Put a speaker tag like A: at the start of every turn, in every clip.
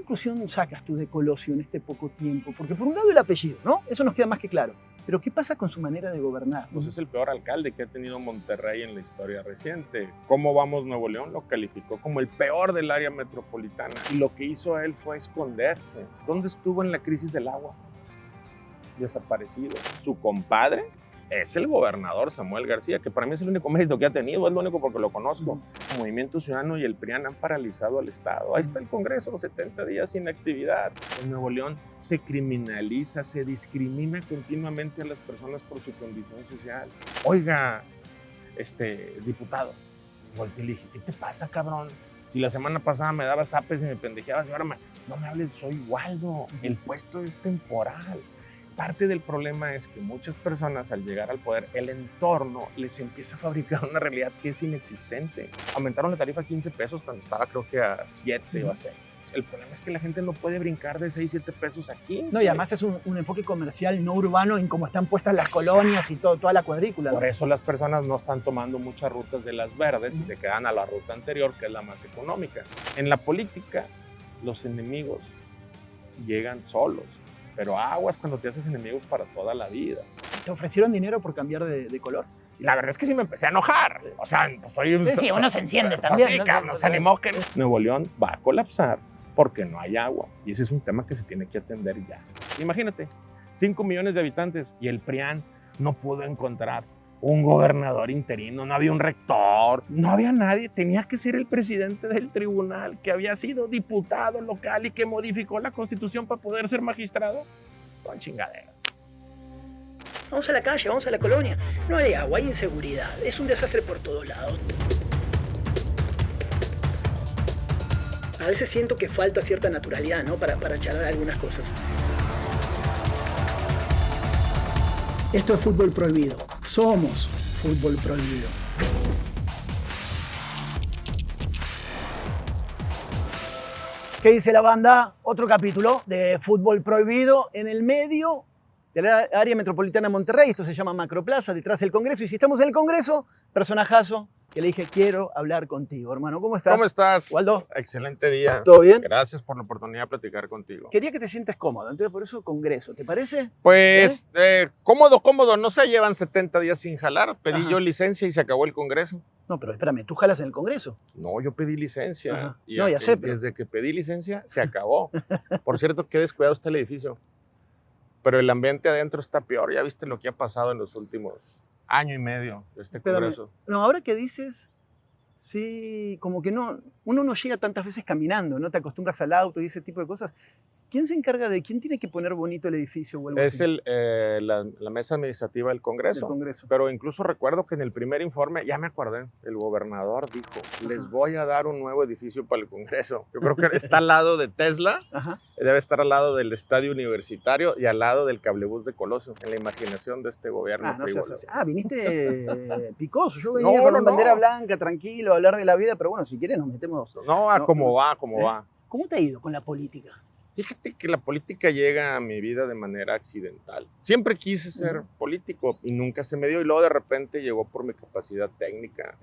A: conclusión sacas tú de Colosio en este poco tiempo? Porque por un lado el apellido, ¿no? Eso nos queda más que claro. Pero ¿qué pasa con su manera de gobernar?
B: Pues es el peor alcalde que ha tenido Monterrey en la historia reciente. ¿Cómo vamos Nuevo León? Lo calificó como el peor del área metropolitana. Y lo que hizo él fue esconderse. ¿Dónde estuvo en la crisis del agua? Desaparecido. Su compadre es el gobernador Samuel García, que para mí es el único mérito que ha tenido, es lo único porque lo conozco. El Movimiento Ciudadano y el PRIAN han paralizado al Estado. Ahí está el Congreso, 70 días sin actividad. En Nuevo León se criminaliza, se discrimina continuamente a las personas por su condición social. Oiga, diputado, volteé y le dije, ¿qué te pasa, cabrón? Si la semana pasada me dabas zapes y me pendejeabas y ahora no me hables, soy Waldo, el puesto es temporal. Parte del problema es que muchas personas al llegar al poder, el entorno les empieza a fabricar una realidad que es inexistente. Aumentaron la tarifa a 15 pesos cuando estaba creo que a 7 o a 6. El problema es que la gente no puede brincar de 6, 7 pesos a 15.
A: No, y además es un enfoque comercial no urbano en cómo están puestas las colonias y toda la cuadrícula, ¿no?
B: Por eso las personas no están tomando muchas rutas de las verdes y se quedan a la ruta anterior, que es la más económica. En la política, los enemigos llegan solos. Pero aguas cuando te haces enemigos para toda la vida.
A: ¿Te ofrecieron dinero por cambiar de color?
B: Y la verdad es que sí me empecé a enojar. O sea, pues soy un...
A: Sí, uno se enciende también.
B: Sí, cabrón, se animó que... Nuevo León va a colapsar porque no hay agua. Y ese es un tema que se tiene que atender ya. Imagínate, 5 millones de habitantes y el PRIAN no pudo encontrar un gobernador interino, no había un rector, no había nadie. Tenía que ser el presidente del tribunal, que había sido diputado local y que modificó la Constitución para poder ser magistrado. Son chingaderas.
C: Vamos a la calle, vamos a la colonia. No hay agua, hay inseguridad. Es un desastre por todos lados. A veces siento que falta cierta naturalidad, ¿no? Para charlar algunas cosas. Esto es Fútbol Prohibido. Somos Fútbol Prohibido.
A: ¿Qué dice la banda? Otro capítulo de Fútbol Prohibido en el medio de la área metropolitana de Monterrey. Esto se llama Macroplaza, detrás del Congreso. Y si estamos en el Congreso, personajazo que le dije, quiero hablar contigo, hermano. ¿Cómo estás?
B: ¿Cómo estás?
A: Waldo.
B: Excelente día.
A: ¿Todo bien?
B: Gracias por la oportunidad de platicar contigo.
A: Quería que te sientas cómodo, entonces por eso Congreso. ¿Te parece?
B: Pues cómodo. No se llevan 70 días sin jalar. Pedí yo licencia y se acabó el Congreso.
A: No, pero espérame, ¿tú jalas en el Congreso?
B: No, yo pedí licencia. Y
A: no, ya sé, pero...
B: desde que pedí licencia, se acabó. Por cierto, qué descuidado está el edificio. Pero el ambiente adentro está peor. Ya viste lo que ha pasado en los últimos año y medio de este Congreso.
A: No, ahora que dices, sí, como que uno no llega tantas veces caminando, ¿no? Te acostumbras al auto y ese tipo de cosas. ¿Quién se encarga quién tiene que poner bonito el edificio o algo
B: Es
A: así?
B: la mesa administrativa del Congreso. Pero incluso recuerdo que en el primer informe, ya me acordé, el gobernador dijo, les voy a dar un nuevo edificio para el Congreso. Yo creo que está al lado de Tesla, debe estar al lado del estadio universitario y al lado del cablebús de Colosio, en la imaginación de este gobierno frívolo.
A: Viniste picoso. Yo venía con una bandera blanca, tranquilo, a hablar de la vida, pero bueno, si quieres nos metemos...
B: Como va.
A: ¿Cómo te ha ido con la política?
B: Fíjate que la política llega a mi vida de manera accidental. Siempre quise ser político y nunca se me dio. Y luego de repente llegó por mi capacidad técnica.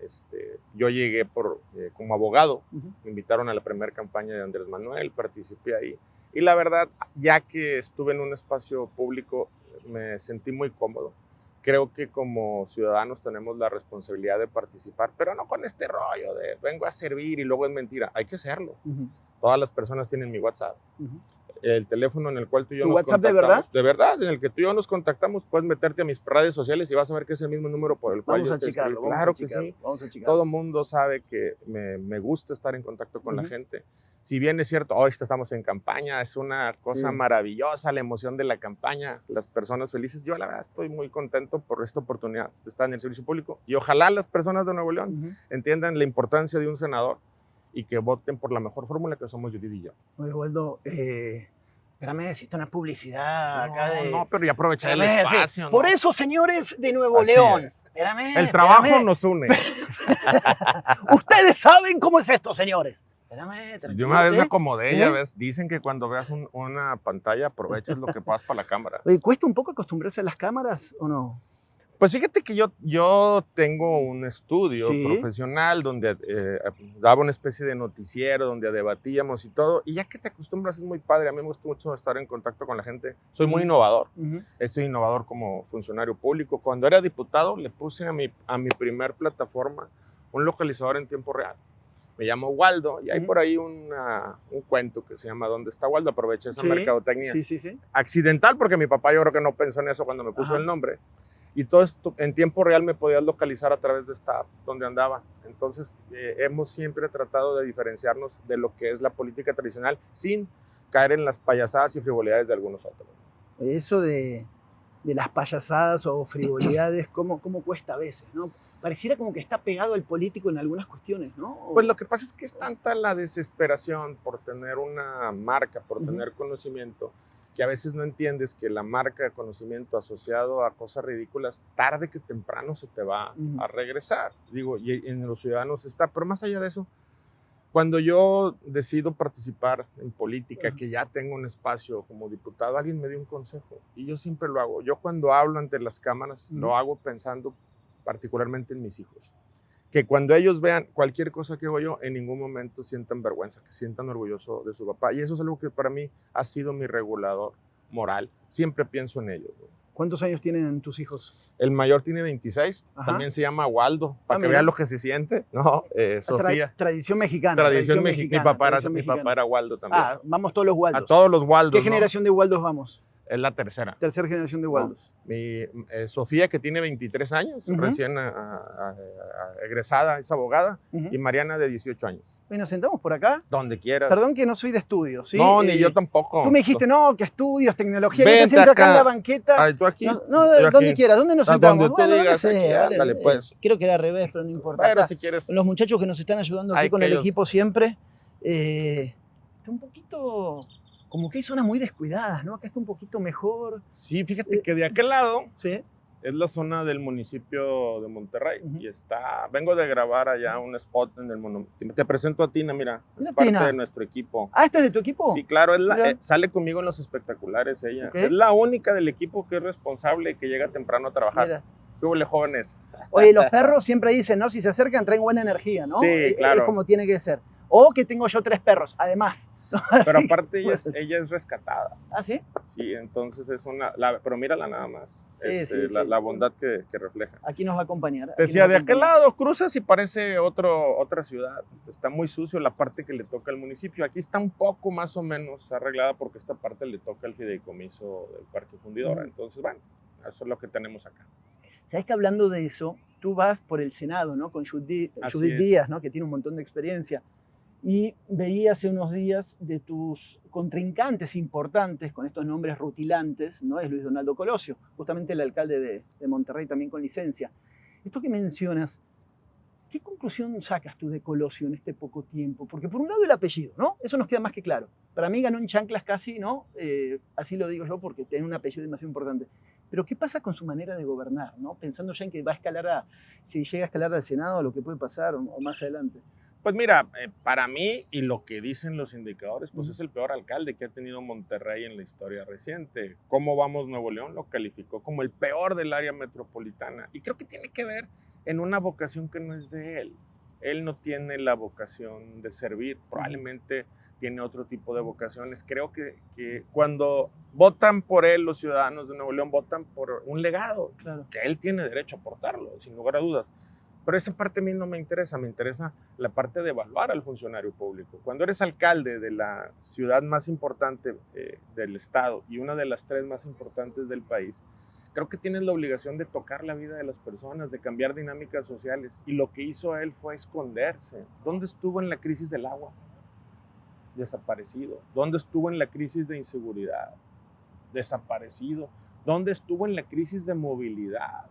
B: Yo llegué como abogado. Me invitaron a la primera campaña de Andrés Manuel, participé ahí. Y la verdad, ya que estuve en un espacio público, me sentí muy cómodo. Creo que como ciudadanos tenemos la responsabilidad de participar, pero no con este rollo de vengo a servir y luego es mentira. Hay que hacerlo. Todas las personas tienen mi WhatsApp. El teléfono en el cual tú y yo
A: ¿Tu
B: nos
A: WhatsApp
B: contactamos.
A: de verdad?
B: De verdad, en el que tú y yo nos contactamos, puedes meterte a mis redes sociales y vas a ver que es el mismo número por el cual
A: vamos
B: yo
A: a
B: te
A: checarlo,
B: escribo.
A: vamos
B: Claro
A: a checarlo,
B: que sí.
A: Vamos a checarlo.
B: Todo el mundo sabe que me gusta estar en contacto con la gente. Si bien es cierto, hoy estamos en campaña, es una cosa maravillosa, la emoción de la campaña, las personas felices. Yo la verdad estoy muy contento por esta oportunidad de estar en el servicio público y ojalá las personas de Nuevo León entiendan la importancia de un senador y que voten por la mejor fórmula que somos Judith y yo.
A: Oye, Waldo, espérame, necesito una publicidad acá de...
B: No, pero ya aprovechar el espacio. ¿No?
A: Por eso, señores de Nuevo León, espérame.
B: El trabajo nos une.
A: Ustedes saben cómo es esto, señores. Espérame, tranquilo.
B: Yo una vez me acomodé, ya ves. Dicen que cuando veas una pantalla aproveches lo que pasas para la cámara.
A: Oye, ¿cuesta un poco acostumbrarse a las cámaras o no?
B: Pues fíjate que yo tengo un estudio
A: Sí.
B: profesional donde daba una especie de noticiero, donde debatíamos y todo, y ya que te acostumbras es muy padre. A mí me gusta mucho estar en contacto con la gente. Soy muy innovador. Soy innovador como funcionario público. Cuando era diputado le puse a mi primer plataforma un localizador en tiempo real. Me llamo Waldo y hay por ahí un cuento que se llama ¿Dónde está Waldo? Aproveché esa mercadotecnia.
A: Sí.
B: Accidental, porque mi papá yo creo que no pensó en eso cuando me puso el nombre. Y todo esto en tiempo real me podías localizar a través de esta app donde andaba. Entonces hemos siempre tratado de diferenciarnos de lo que es la política tradicional sin caer en las payasadas y frivolidades de algunos otros.
A: Eso de las payasadas o frivolidades, ¿cómo cuesta a veces, ¿no? Pareciera como que está pegado al político en algunas cuestiones, ¿no?
B: Pues lo que pasa es que es tanta la desesperación por tener una marca, por tener conocimiento, que a veces no entiendes que la marca de conocimiento asociado a cosas ridículas, tarde que temprano se te va a regresar. Digo, y en los ciudadanos está, pero más allá de eso, cuando yo decido participar en política, que ya tengo un espacio como diputado, alguien me dio un consejo y yo siempre lo hago. Yo cuando hablo ante las cámaras, lo hago pensando particularmente en mis hijos. Que cuando ellos vean cualquier cosa que hago yo, en ningún momento sientan vergüenza, que sientan orgulloso de su papá. Y eso es algo que para mí ha sido mi regulador moral. Siempre pienso en ellos, ¿no?
A: ¿Cuántos años tienen tus hijos?
B: El mayor tiene 26, también se llama Waldo, para que vean lo que se siente, ¿no? Sofía.
A: Tradición mexicana.
B: Tradición mexicana. Mi papá era Waldo también.
A: Vamos todos los Waldos.
B: A todos los Waldos.
A: ¿Qué generación de Waldos vamos?
B: Es la tercera.
A: Tercera generación de Waldos.
B: Sofía, que tiene 23 años, recién egresada, es abogada, y Mariana, de 18 años.
A: ¿Y nos sentamos por acá?
B: Donde quieras.
A: Perdón que no soy de estudios, ¿sí?
B: No, ni yo tampoco.
A: Tú me dijiste, no, que estudios, tecnología. Yo
B: Vente
A: te siento acá en
B: acá.
A: la banqueta.
B: Ay, tú aquí.
A: No,
B: yo
A: donde
B: aquí.
A: quieras. ¿Dónde nos sentamos?
B: Donde tú
A: Bueno,
B: digas,
A: no sé,
B: aquí,
A: vale,
B: ándale, pues.
A: creo que era al revés, pero no importa.
B: Pero
A: Acá,
B: si quieres.
A: los muchachos que nos están ayudando aquí
B: Ay,
A: con el
B: aquellos.
A: equipo siempre. Está un poquito... Como que hay zonas muy descuidadas, ¿no? Acá está un poquito mejor.
B: Sí, fíjate que de aquel lado
A: Sí.
B: es la zona del municipio de Monterrey. Y vengo de grabar allá un spot en el monumento. Te presento a Tina, mira, es
A: Mira,
B: parte
A: Tina.
B: de nuestro equipo.
A: ¿Este es de tu equipo?
B: Sí, claro,
A: Mira.
B: sale conmigo en los espectaculares ella.
A: Ok.
B: Es la única del equipo que es responsable y que llega temprano a trabajar.
A: Mira.
B: ¿Qué huele, jóvenes?
A: Oye, los perros siempre dicen, ¿no? Si se acercan, traen buena energía, ¿no?
B: Sí, claro.
A: Es como tiene que ser. O que tengo yo 3 perros, además. ¿no?
B: Pero
A: Así
B: aparte
A: que,
B: ella es rescatada.
A: ¿Ah, sí?
B: Sí, entonces es pero mírala nada más.
A: Sí, sí.
B: La bondad que refleja.
A: Aquí nos va a acompañar.
B: Te decía, de aquel lado cruzas y parece otra ciudad. Está muy sucio la parte que le toca al municipio. Aquí está un poco más o menos arreglada porque esta parte le toca el fideicomiso del Parque Fundidora. Entonces, bueno, eso es lo que tenemos acá.
A: ¿Sabes que hablando de eso, tú vas por el Senado, ¿no? Con Judith
B: es.
A: Díaz, ¿no? Que tiene un montón de experiencia. Y veía hace unos días de tus contrincantes importantes con estos nombres rutilantes, ¿no? Es Luis Donaldo Colosio, justamente el alcalde de Monterrey también con licencia. Esto que mencionas, ¿qué conclusión sacas tú de Colosio en este poco tiempo? Porque por un lado el apellido, ¿no? Eso nos queda más que claro. Para mí ganó en chanclas casi, ¿no? Así lo digo yo porque tiene un apellido demasiado importante. Pero ¿qué pasa con su manera de gobernar, ¿no? Pensando ya en que va a escalar si llega a escalar al Senado, lo que puede pasar o más adelante.
B: Pues mira, para mí y lo que dicen los indicadores, pues es el peor alcalde que ha tenido Monterrey en la historia reciente. ¿Cómo vamos Nuevo León? Lo calificó como el peor del área metropolitana. Y creo que tiene que ver en una vocación que no es de él. Él no tiene la vocación de servir, probablemente tiene otro tipo de vocaciones. Creo que cuando votan por él, los ciudadanos de Nuevo León votan por un legado,
A: Claro.
B: que él tiene derecho a aportarlo, sin lugar a dudas. Pero esa parte a mí no me interesa la parte de evaluar al funcionario público. Cuando eres alcalde de la ciudad más importante del estado y una de las 3 más importantes del país, creo que tienes la obligación de tocar la vida de las personas, de cambiar dinámicas sociales. Y lo que hizo él fue esconderse. ¿Dónde estuvo en la crisis del agua? Desaparecido. ¿Dónde estuvo en la crisis de inseguridad? Desaparecido. ¿Dónde estuvo en la crisis de movilidad?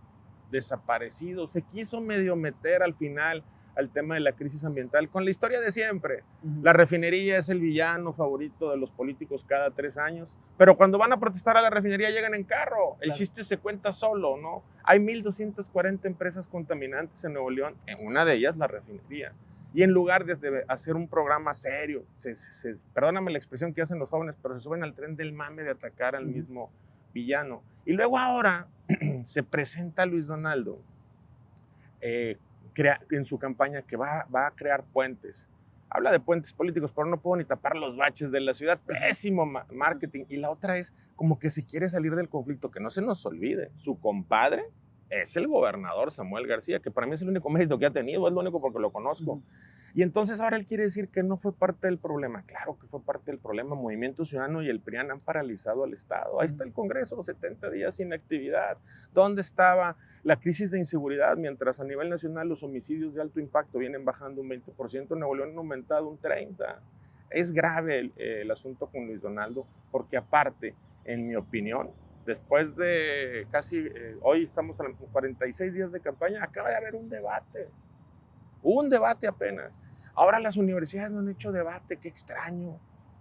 B: Desaparecido. Se quiso medio meter al final al tema de la crisis ambiental con la historia de siempre. La refinería es el villano favorito de los políticos cada 3 años, pero cuando van a protestar a la refinería llegan en carro. El chiste se cuenta solo, ¿no? Hay 1,240 empresas contaminantes en Nuevo León, en una de ellas la refinería. Y en lugar de hacer un programa serio, perdóname la expresión que hacen los jóvenes, pero se suben al tren del mame de atacar al mismo villano. Y luego ahora se presenta Luis Donaldo en su campaña que va a crear puentes. Habla de puentes políticos, pero no puedo ni tapar los baches de la ciudad. Pésimo marketing. Y la otra es como que se quiere salir del conflicto. Que no se nos olvide, su compadre es el gobernador Samuel García, que para mí es el único mérito que ha tenido, es lo único porque lo conozco. Y entonces ahora él quiere decir que no fue parte del problema. Claro que fue parte del problema. Movimiento Ciudadano y el PRIAN han paralizado al Estado. Ahí está el Congreso, 70 días sin actividad. ¿Dónde estaba la crisis de inseguridad? Mientras a nivel nacional los homicidios de alto impacto vienen bajando un 20%, en Nuevo León han aumentado un 30%. Es grave el asunto con Luis Donaldo, porque aparte, en mi opinión, después de casi, hoy estamos a 46 días de campaña, acaba de haber un debate. Hubo un debate apenas. Ahora las universidades no han hecho debate, qué extraño.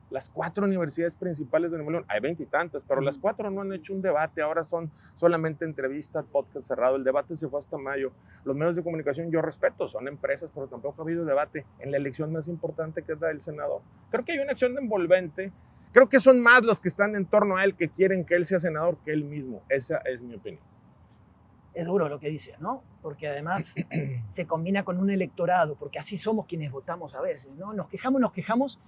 B: Las 4 universidades principales de Nuevo León, hay 20 y tantas, pero las 4 no han hecho un debate, ahora son solamente entrevistas, podcast cerrado, el debate se fue hasta mayo. Los medios de comunicación yo respeto, son empresas, pero tampoco ha habido debate en la elección más importante que es la del senador. Creo que hay una acción envolvente, creo que son más los que están en torno a él que quieren que él sea senador que él mismo, esa es mi opinión.
C: Es duro lo que dices, ¿no? Porque además se combina con un electorado, porque así somos quienes votamos a veces, ¿no? Nos quejamos,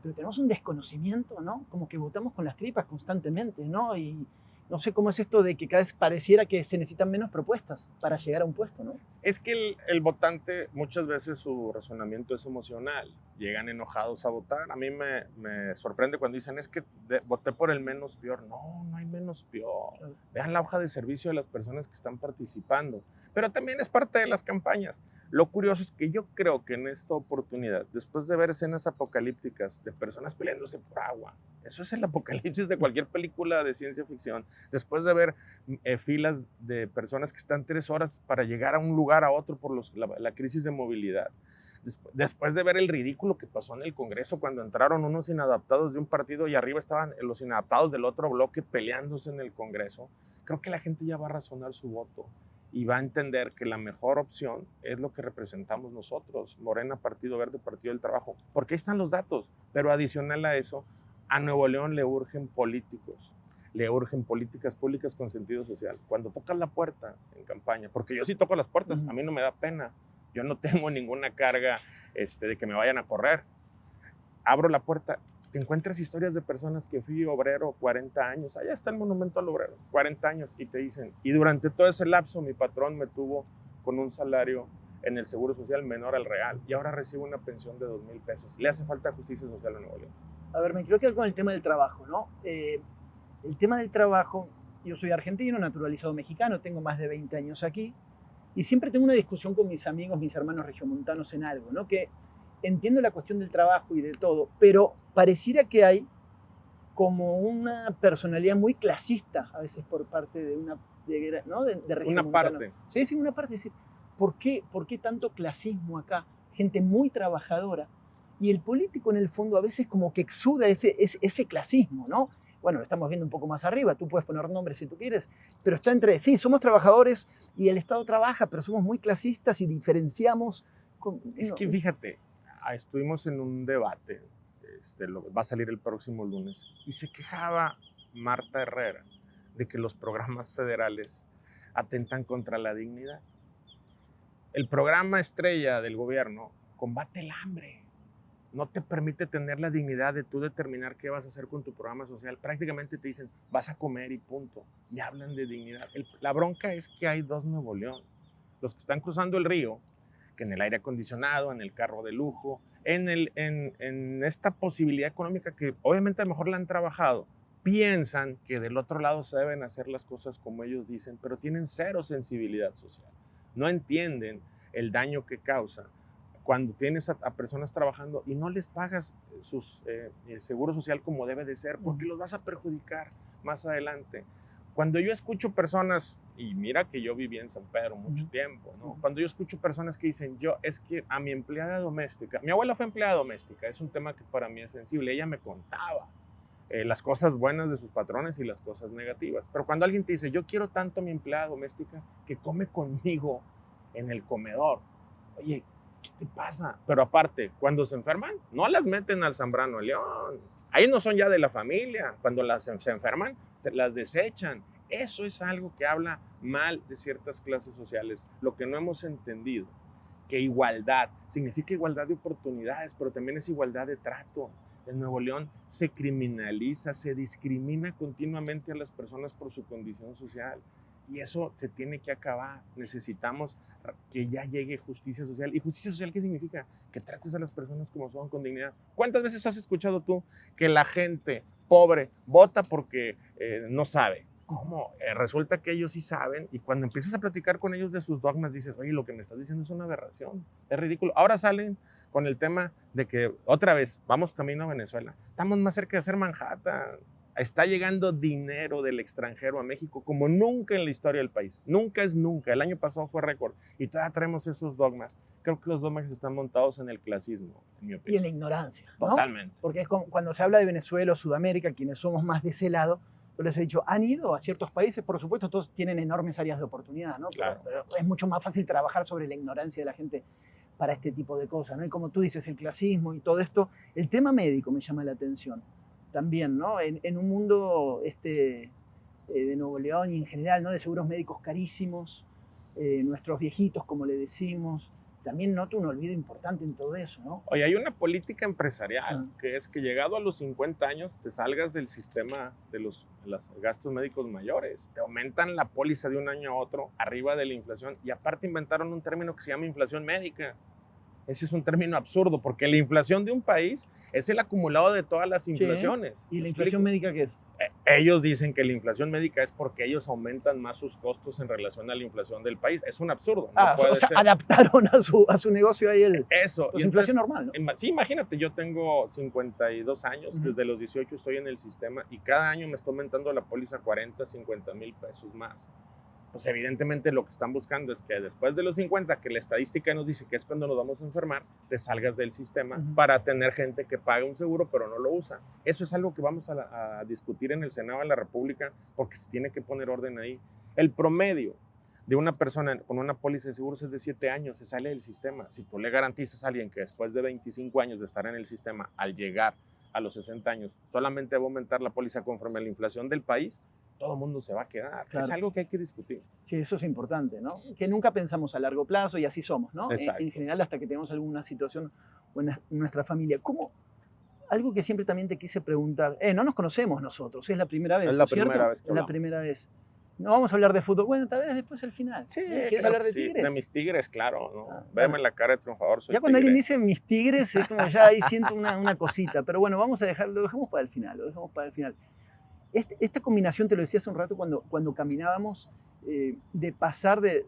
C: pero tenemos un desconocimiento, ¿no? Como que votamos con las tripas constantemente, ¿no? Y no sé cómo es esto de que cada vez pareciera que se necesitan menos propuestas para llegar a un puesto, ¿no?
B: Es que el votante muchas veces su razonamiento es emocional, llegan enojados a votar. A mí me sorprende cuando dicen es que voté por el menos peor. No hay menos peor. Claro. Vean la hoja de servicio de las personas que están participando, pero también es parte de las campañas. Lo curioso es que yo creo que en esta oportunidad, después de ver escenas apocalípticas de personas peleándose por agua, eso es el apocalipsis de cualquier película de ciencia ficción, después de ver filas de personas que están 3 horas para llegar a un lugar a otro por la crisis de movilidad, después de ver el ridículo que pasó en el Congreso cuando entraron unos inadaptados de un partido y arriba estaban los inadaptados del otro bloque peleándose en el Congreso, creo que la gente ya va a razonar su voto y va a entender que la mejor opción es lo que representamos nosotros, Morena, Partido Verde, Partido del Trabajo, porque ahí están los datos, pero adicional a eso, a Nuevo León le urgen políticos, le urgen políticas públicas con sentido social. Cuando tocas la puerta en campaña, porque yo sí toco las puertas, a mí no me da pena, yo no tengo ninguna carga de que me vayan a correr. Abro la puerta, te encuentras historias de personas que fui obrero 40 años, allá está el monumento al obrero, 40 años, y te dicen, y durante todo ese lapso mi patrón me tuvo con un salario en el Seguro Social menor al real, y ahora recibo una pensión de 2,000 pesos. Le hace falta justicia social a Nuevo León.
C: A ver, me quiero quedar con el tema del trabajo, ¿no? El tema del trabajo, yo soy argentino, naturalizado mexicano, tengo más de 20 años aquí, y siempre tengo una discusión con mis amigos, mis hermanos regiomontanos en algo, ¿no? Que entiendo la cuestión del trabajo y de todo, pero pareciera que hay como una personalidad muy clasista a veces por parte de una regiomontano.
B: Una parte.
C: Sí, una parte. Es decir, ¿por qué tanto clasismo acá? Gente muy trabajadora. Y el político en el fondo a veces como que exuda ese clasismo, ¿no? Bueno, lo estamos viendo un poco más arriba, tú puedes poner nombres si tú quieres, pero está entre, sí, somos trabajadores y el Estado trabaja, pero somos muy clasistas y diferenciamos.
B: Es que fíjate, estuvimos en un debate, va a salir el próximo lunes, y se quejaba Marta Herrera de que los programas federales atentan contra la dignidad. El programa estrella del gobierno combate el hambre. No te permite tener la dignidad de tú determinar qué vas a hacer con tu programa social. Prácticamente te dicen, vas a comer y punto. Y hablan de dignidad. La bronca es que hay 2 Nuevo León. Los que están cruzando el río, que en el aire acondicionado, en el carro de lujo, en esta posibilidad económica que obviamente a lo mejor la han trabajado, piensan que del otro lado se deben hacer las cosas como ellos dicen, pero tienen 0 sensibilidad social. No entienden el daño que causa cuando tienes a personas trabajando y no les pagas su seguro social como debe de ser, porque los vas a perjudicar más adelante. Cuando yo escucho personas, y mira que yo viví en San Pedro mucho tiempo, ¿no? Cuando yo escucho personas que dicen, es que a mi empleada doméstica, mi abuela fue empleada doméstica, es un tema que para mí es sensible, ella me contaba las cosas buenas de sus patrones y las cosas negativas, pero cuando alguien te dice, yo quiero tanto a mi empleada doméstica que come conmigo en el comedor, oye, ¿qué te pasa? Pero aparte, cuando se enferman, no las meten al Zambrano León, Ahí no son ya de la familia. Cuando se enferman, las desechan. Eso es algo que habla mal de ciertas clases sociales. Lo que no hemos entendido, que igualdad significa igualdad de oportunidades, pero también es igualdad de trato. En Nuevo León se criminaliza, se discrimina continuamente a las personas por su condición social. Y eso se tiene que acabar. Necesitamos que ya llegue justicia social. ¿Y justicia social qué significa? Que trates a las personas como son, con dignidad. ¿Cuántas veces has escuchado tú que la gente pobre vota porque no sabe? ¿Cómo? Resulta que ellos sí saben, y cuando empiezas a platicar con ellos de sus dogmas, dices, oye, lo que me estás diciendo es una aberración, es ridículo. Ahora salen con el tema de que, otra vez, vamos camino a Venezuela. Estamos más cerca de hacer Manhattan. Está llegando dinero del extranjero a México como nunca en la historia del país. Nunca es nunca. El año pasado fue récord. Y todavía traemos esos dogmas. Creo que los dogmas están montados en el clasismo, en mi opinión.
C: Y en la ignorancia, ¿no?
B: Totalmente.
C: Porque es cuando se habla de Venezuela o Sudamérica, quienes somos más de ese lado, yo les he dicho, han ido a ciertos países, por supuesto, todos tienen enormes áreas de oportunidad, ¿no?
B: Claro.
C: Pero es mucho más fácil trabajar sobre la ignorancia de la gente para este tipo de cosas, ¿no? Y como tú dices, el clasismo y todo esto, el tema médico me llama la atención también, ¿no? En un mundo de Nuevo León y en general, ¿no? De seguros médicos carísimos, nuestros viejitos, como le decimos, también noto un olvido importante en todo eso, ¿no?
B: Oye, hay una política empresarial que es que llegado a los 50 años te salgas del sistema de los gastos médicos mayores. Te aumentan la póliza de un año a otro arriba de la inflación y aparte inventaron un término que se llama inflación médica. Ese es un término absurdo porque la inflación de un país es el acumulado de todas las inflaciones.
C: Sí. ¿Y la inflación médica qué es?
B: Ellos dicen que la inflación médica es porque ellos aumentan más sus costos en relación a la inflación del país. Es un absurdo. No puede ser.
C: Adaptaron a su negocio ahí el...
B: Eso.
C: Pues inflación normal, ¿no?
B: Sí, imagínate, yo tengo 52 años, desde los 18 estoy en el sistema y cada año me está aumentando la póliza 40, 50 mil pesos más. Pues evidentemente lo que están buscando es que después de los 50, que la estadística nos dice que es cuando nos vamos a enfermar, te salgas del sistema para tener gente que paga un seguro pero no lo usa. Eso es algo que vamos a discutir en el Senado de la República porque se tiene que poner orden ahí. El promedio de una persona con una póliza de seguros es de 7 años, se sale del sistema. Si tú le garantizas a alguien que después de 25 años de estar en el sistema, al llegar a los 60 años, solamente va a aumentar la póliza conforme a la inflación del país, todo el mundo se va a quedar. Claro. Es algo que hay que discutir.
C: Sí, eso es importante, ¿no? Que nunca pensamos a largo plazo y así somos, ¿no? En general, hasta que tenemos alguna situación en nuestra familia. ¿Cómo? Algo que siempre también te quise preguntar. No nos conocemos nosotros, es la primera vez.
B: Es la primera vez.
C: Es la primera vez. No vamos a hablar de fútbol. Bueno, tal vez después al final.
B: Sí,
C: ¿Quieres hablar de Tigres?
B: De mis Tigres, claro. ¿No? Veme la cara de triunfador. Soy
C: ya cuando
B: tigre.
C: alguien dice mis Tigres, es como ya ahí siento una cosita. Pero bueno, vamos a dejarlo, lo dejamos para el final. Lo dejamos para el final. Esta combinación, te lo decía hace un rato cuando caminábamos, de pasar de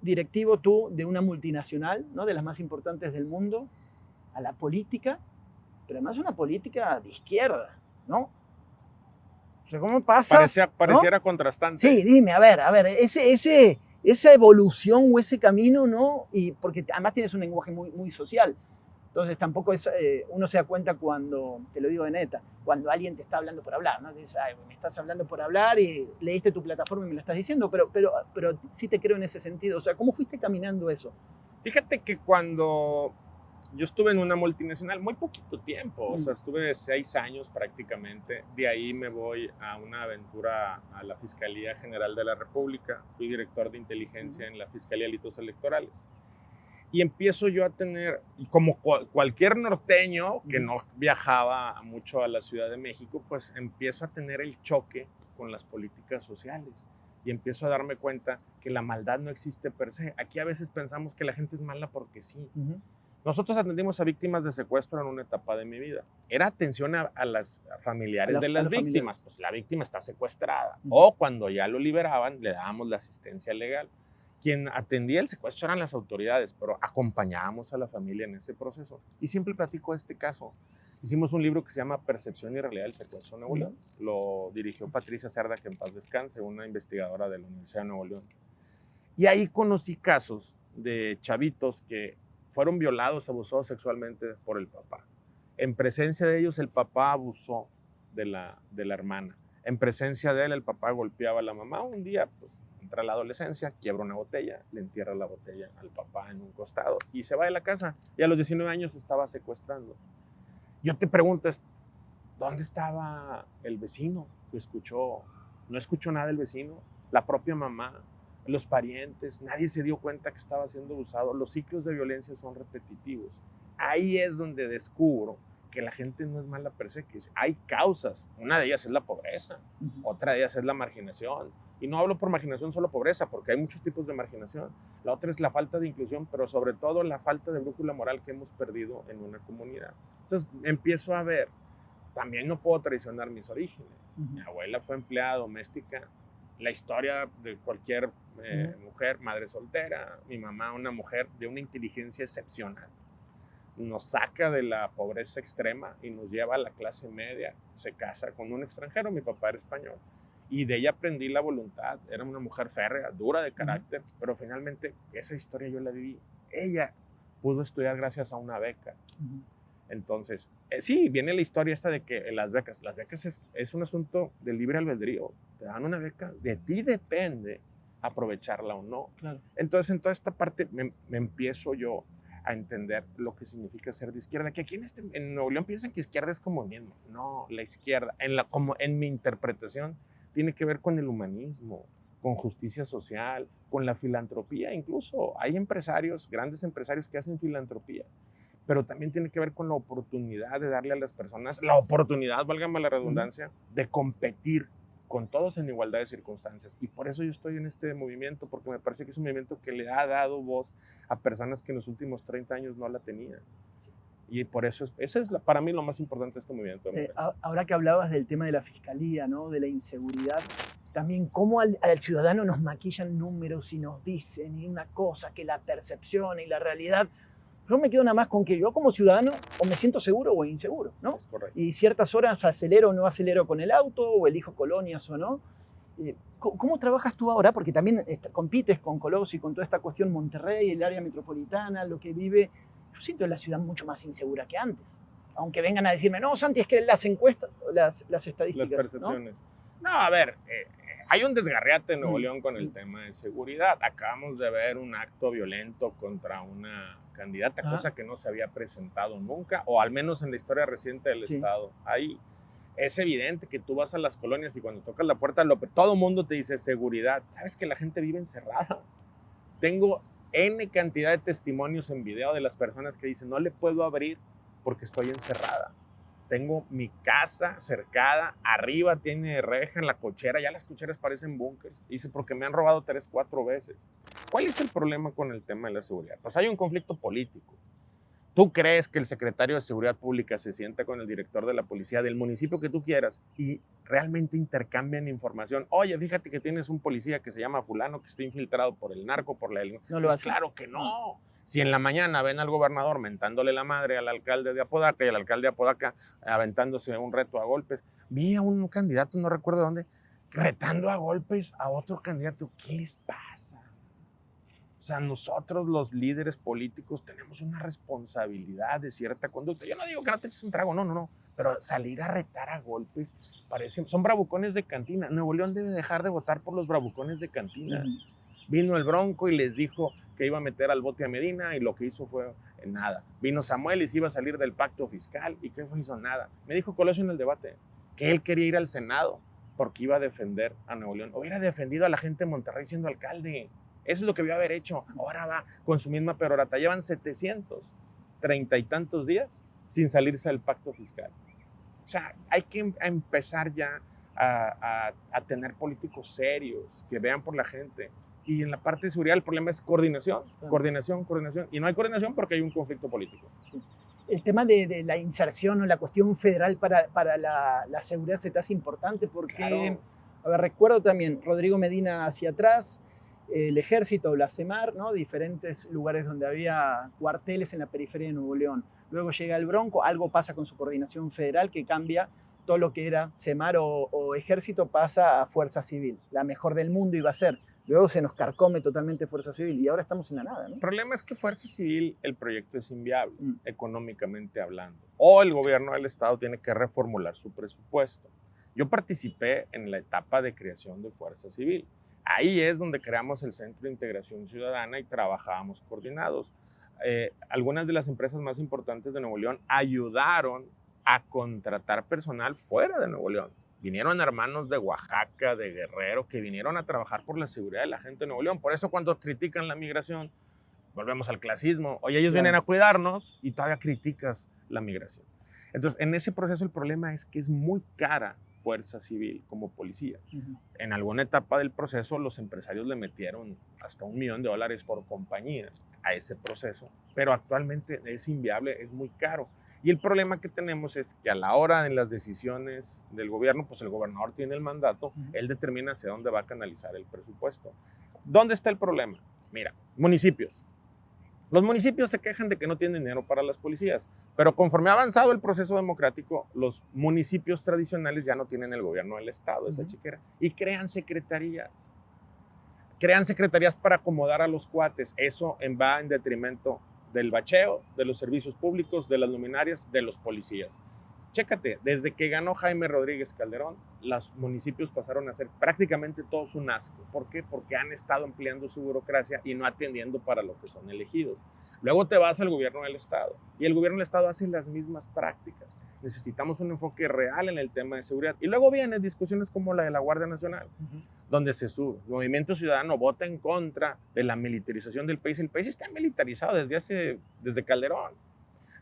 C: directivo tú de una multinacional, ¿no? De las más importantes del mundo, a la política, pero además una política de izquierda, ¿no? O sea, ¿cómo pasas?
B: Pareciera
C: ¿no?
B: contrastante.
C: Sí, dime, a ver, esa evolución o ese camino, ¿no? Y porque además tienes un lenguaje muy, muy social. Entonces tampoco es, uno se da cuenta cuando, te lo digo de neta, cuando alguien te está hablando por hablar, ¿no? Dices, ay, me estás hablando por hablar y leíste tu plataforma y me lo estás diciendo, pero sí te creo en ese sentido. O sea, ¿cómo fuiste caminando eso?
B: Fíjate que cuando yo estuve en una multinacional, muy poquito tiempo, o sea, estuve 6 años prácticamente, de ahí me voy a una aventura a la Fiscalía General de la República, fui director de inteligencia en la Fiscalía de Delitos Electorales. Y empiezo yo a tener, como cualquier norteño que no viajaba mucho a la Ciudad de México, pues empiezo a tener el choque con las políticas sociales y empiezo a darme cuenta que la maldad no existe per se. Aquí a veces pensamos que la gente es mala porque sí. Nosotros atendimos a víctimas de secuestro en una etapa de mi vida. Era atención a las familiares de las víctimas. Pues la víctima está secuestrada. O cuando ya lo liberaban, le dábamos la asistencia legal. Quien atendía el secuestro eran las autoridades, pero acompañábamos a la familia en ese proceso. Y siempre platico este caso. Hicimos un libro que se llama Percepción y Realidad del Secuestro de Nuevo León. Lo dirigió Patricia Cerda, que en paz descanse, una investigadora de la Universidad de Nuevo León. Y ahí conocí casos de chavitos que fueron violados, abusados sexualmente por el papá. En presencia de ellos, el papá abusó de la hermana. En presencia de él, el papá golpeaba a la mamá. Un día, pues, entra la adolescencia, quiebra una botella, le entierra la botella al papá en un costado y se va de la casa. Y a los 19 años estaba secuestrando. Yo te pregunto, ¿Dónde estaba el vecino que escuchó? No escuchó nada del vecino, la propia mamá, los parientes, nadie se dio cuenta que estaba siendo abusado. Los ciclos de violencia son repetitivos. Ahí es donde descubro que la gente no es mala per se, que hay causas. Una de ellas es la pobreza, otra de ellas es la marginación. Y no hablo por marginación solo pobreza, porque hay muchos tipos de marginación. La otra es la falta de inclusión, pero sobre todo la falta de brújula moral que hemos perdido en una comunidad. Entonces empiezo a ver, también no puedo traicionar mis orígenes. Mi abuela fue empleada doméstica. La historia de cualquier mujer, madre soltera, mi mamá, una mujer de una inteligencia excepcional, nos saca de la pobreza extrema y nos lleva a la clase media. Se casa con un extranjero, mi papá era español, y de ella aprendí la voluntad. Era una mujer férrea, dura de carácter, pero finalmente esa historia yo la viví. Ella pudo estudiar gracias a una beca. Entonces, sí, viene la historia esta de que las becas es un asunto de libre albedrío. Te dan una beca, de ti depende aprovecharla o no.
C: Claro.
B: Entonces, en toda esta parte me empiezo yo a entender lo que significa ser de izquierda. Que aquí en Nuevo León piensan que izquierda es comunismo. No, la izquierda, como en mi interpretación, tiene que ver con el humanismo, con justicia social, con la filantropía. Incluso hay empresarios, grandes empresarios que hacen filantropía, pero también tiene que ver con la oportunidad de darle a las personas, la oportunidad, válgame la redundancia, de competir con todos en igualdad de circunstancias. Y por eso yo estoy en este movimiento, porque me parece que es un movimiento que le ha dado voz a personas que en los últimos 30 años no la tenían. Sí. Y por eso, para mí lo más importante de este movimiento.
C: Ahora que hablabas del tema de la fiscalía, ¿no? De la inseguridad, también cómo al ciudadano nos maquillan números y nos dicen y una cosa que la percepción y la realidad. Yo me quedo nada más con que yo como ciudadano o me siento seguro o inseguro, ¿no?
B: Es correcto.
C: Y ciertas horas acelero o no acelero con el auto o elijo colonias o no. ¿Cómo trabajas tú ahora? Porque también compites con Colosio y con toda esta cuestión Monterrey, el área metropolitana, lo que vive. Yo siento la ciudad mucho más insegura que antes. Aunque vengan a decirme, no, Santi, es que las encuestas, las estadísticas.
B: Las percepciones. No, a ver, hay un desgarriate en Nuevo León con el tema de seguridad. Acabamos de ver un acto violento contra una candidata, cosa que no se había presentado nunca, o al menos en la historia reciente del Estado. Ahí es evidente que tú vas a las colonias y cuando tocas la puerta, todo el mundo te dice seguridad. ¿Sabes que la gente vive encerrada? Tengo N cantidad de testimonios en video de las personas que dicen, no le puedo abrir porque estoy encerrada. Tengo mi casa cercada, arriba tiene reja en la cochera, ya las cocheras parecen búnkers. Dice, porque me han robado 3, 4 veces. ¿Cuál es el problema con el tema de la seguridad? Pues hay un conflicto político. ¿Tú crees que el secretario de Seguridad Pública se sienta con el director de la policía del municipio que tú quieras y realmente intercambian información? Oye, fíjate que tienes un policía que se llama fulano que está infiltrado por el narco, por la...
C: No lo hace.
B: Claro que no. Si en la mañana ven al gobernador mentándole la madre al alcalde de Apodaca y al alcalde de Apodaca aventándose un reto a golpes, vi a un candidato, no recuerdo dónde, retando a golpes a otro candidato. ¿Qué les pasa? O sea, nosotros los líderes políticos tenemos una responsabilidad de cierta conducta. Yo no digo que no te eches un trago, no, pero salir a retar a golpes son bravucones de cantina. Nuevo León debe dejar de votar por los bravucones de cantina. Vino el Bronco y les dijo que iba a meter al bote a Medina y lo que hizo fue nada. Vino Samuel y se iba a salir del pacto fiscal y ¿qué hizo? Nada. Me dijo Colosio en el debate que él quería ir al Senado porque iba a defender a Nuevo León. Hubiera defendido a la gente de Monterrey siendo alcalde. Eso es lo que debió haber hecho. Ahora va con su misma perorata. Llevan 730 y tantos días sin salirse del pacto fiscal. O sea, hay que empezar ya a tener políticos serios que vean por la gente. Y en la parte de seguridad el problema es coordinación, coordinación. Y no hay coordinación porque hay un conflicto político.
C: Sí. El tema de la inserción o la cuestión federal para la seguridad se te hace importante porque, claro. A ver, recuerdo también Rodrigo Medina hacia atrás, el Ejército, la CEMAR, ¿no? Diferentes lugares donde había cuarteles en la periferia de Nuevo León. Luego llega el Bronco, algo pasa con su coordinación federal que cambia. Todo lo que era CEMAR o Ejército pasa a Fuerza Civil. La mejor del mundo iba a ser. Luego se nos carcome totalmente Fuerza Civil y ahora estamos en la nada, ¿no?
B: El problema es que Fuerza Civil, el proyecto es inviable, económicamente hablando. O el gobierno del Estado tiene que reformular su presupuesto. Yo participé en la etapa de creación de Fuerza Civil. Ahí es donde creamos el Centro de Integración Ciudadana y trabajábamos coordinados. Algunas de las empresas más importantes de Nuevo León ayudaron a contratar personal fuera de Nuevo León. Vinieron hermanos de Oaxaca, de Guerrero, que vinieron a trabajar por la seguridad de la gente de Nuevo León. Por eso cuando critican la migración, volvemos al clasismo. Oye, ellos vienen a cuidarnos y todavía criticas la migración. Entonces, en ese proceso el problema es que es muy cara fuerza civil como policía. En alguna etapa del proceso los empresarios le metieron hasta $1 millón por compañía a ese proceso, pero actualmente es inviable, es muy caro. Y el problema que tenemos es que a la hora de las decisiones del gobierno, pues el gobernador tiene el mandato, él determina hacia dónde va a canalizar el presupuesto. ¿Dónde está el problema? Mira, municipios. Los municipios se quejan de que no tienen dinero para las policías, pero conforme ha avanzado el proceso democrático, los municipios tradicionales ya no tienen el gobierno del estado, esa chiquera, y crean secretarías. Crean secretarías para acomodar a los cuates. Eso va en detrimento del bacheo, de los servicios públicos, de las luminarias, de los policías. Chécate, desde que ganó Jaime Rodríguez Calderón, los municipios pasaron a ser prácticamente todos un asco. ¿Por qué? Porque han estado empleando su burocracia y no atendiendo para lo que son elegidos. Luego te vas al gobierno del estado y el gobierno del estado hace las mismas prácticas. Necesitamos un enfoque real en el tema de seguridad. Y luego vienen discusiones como la de la Guardia Nacional, donde se sube. El Movimiento Ciudadano vota en contra de la militarización del país. El país está militarizado desde Calderón.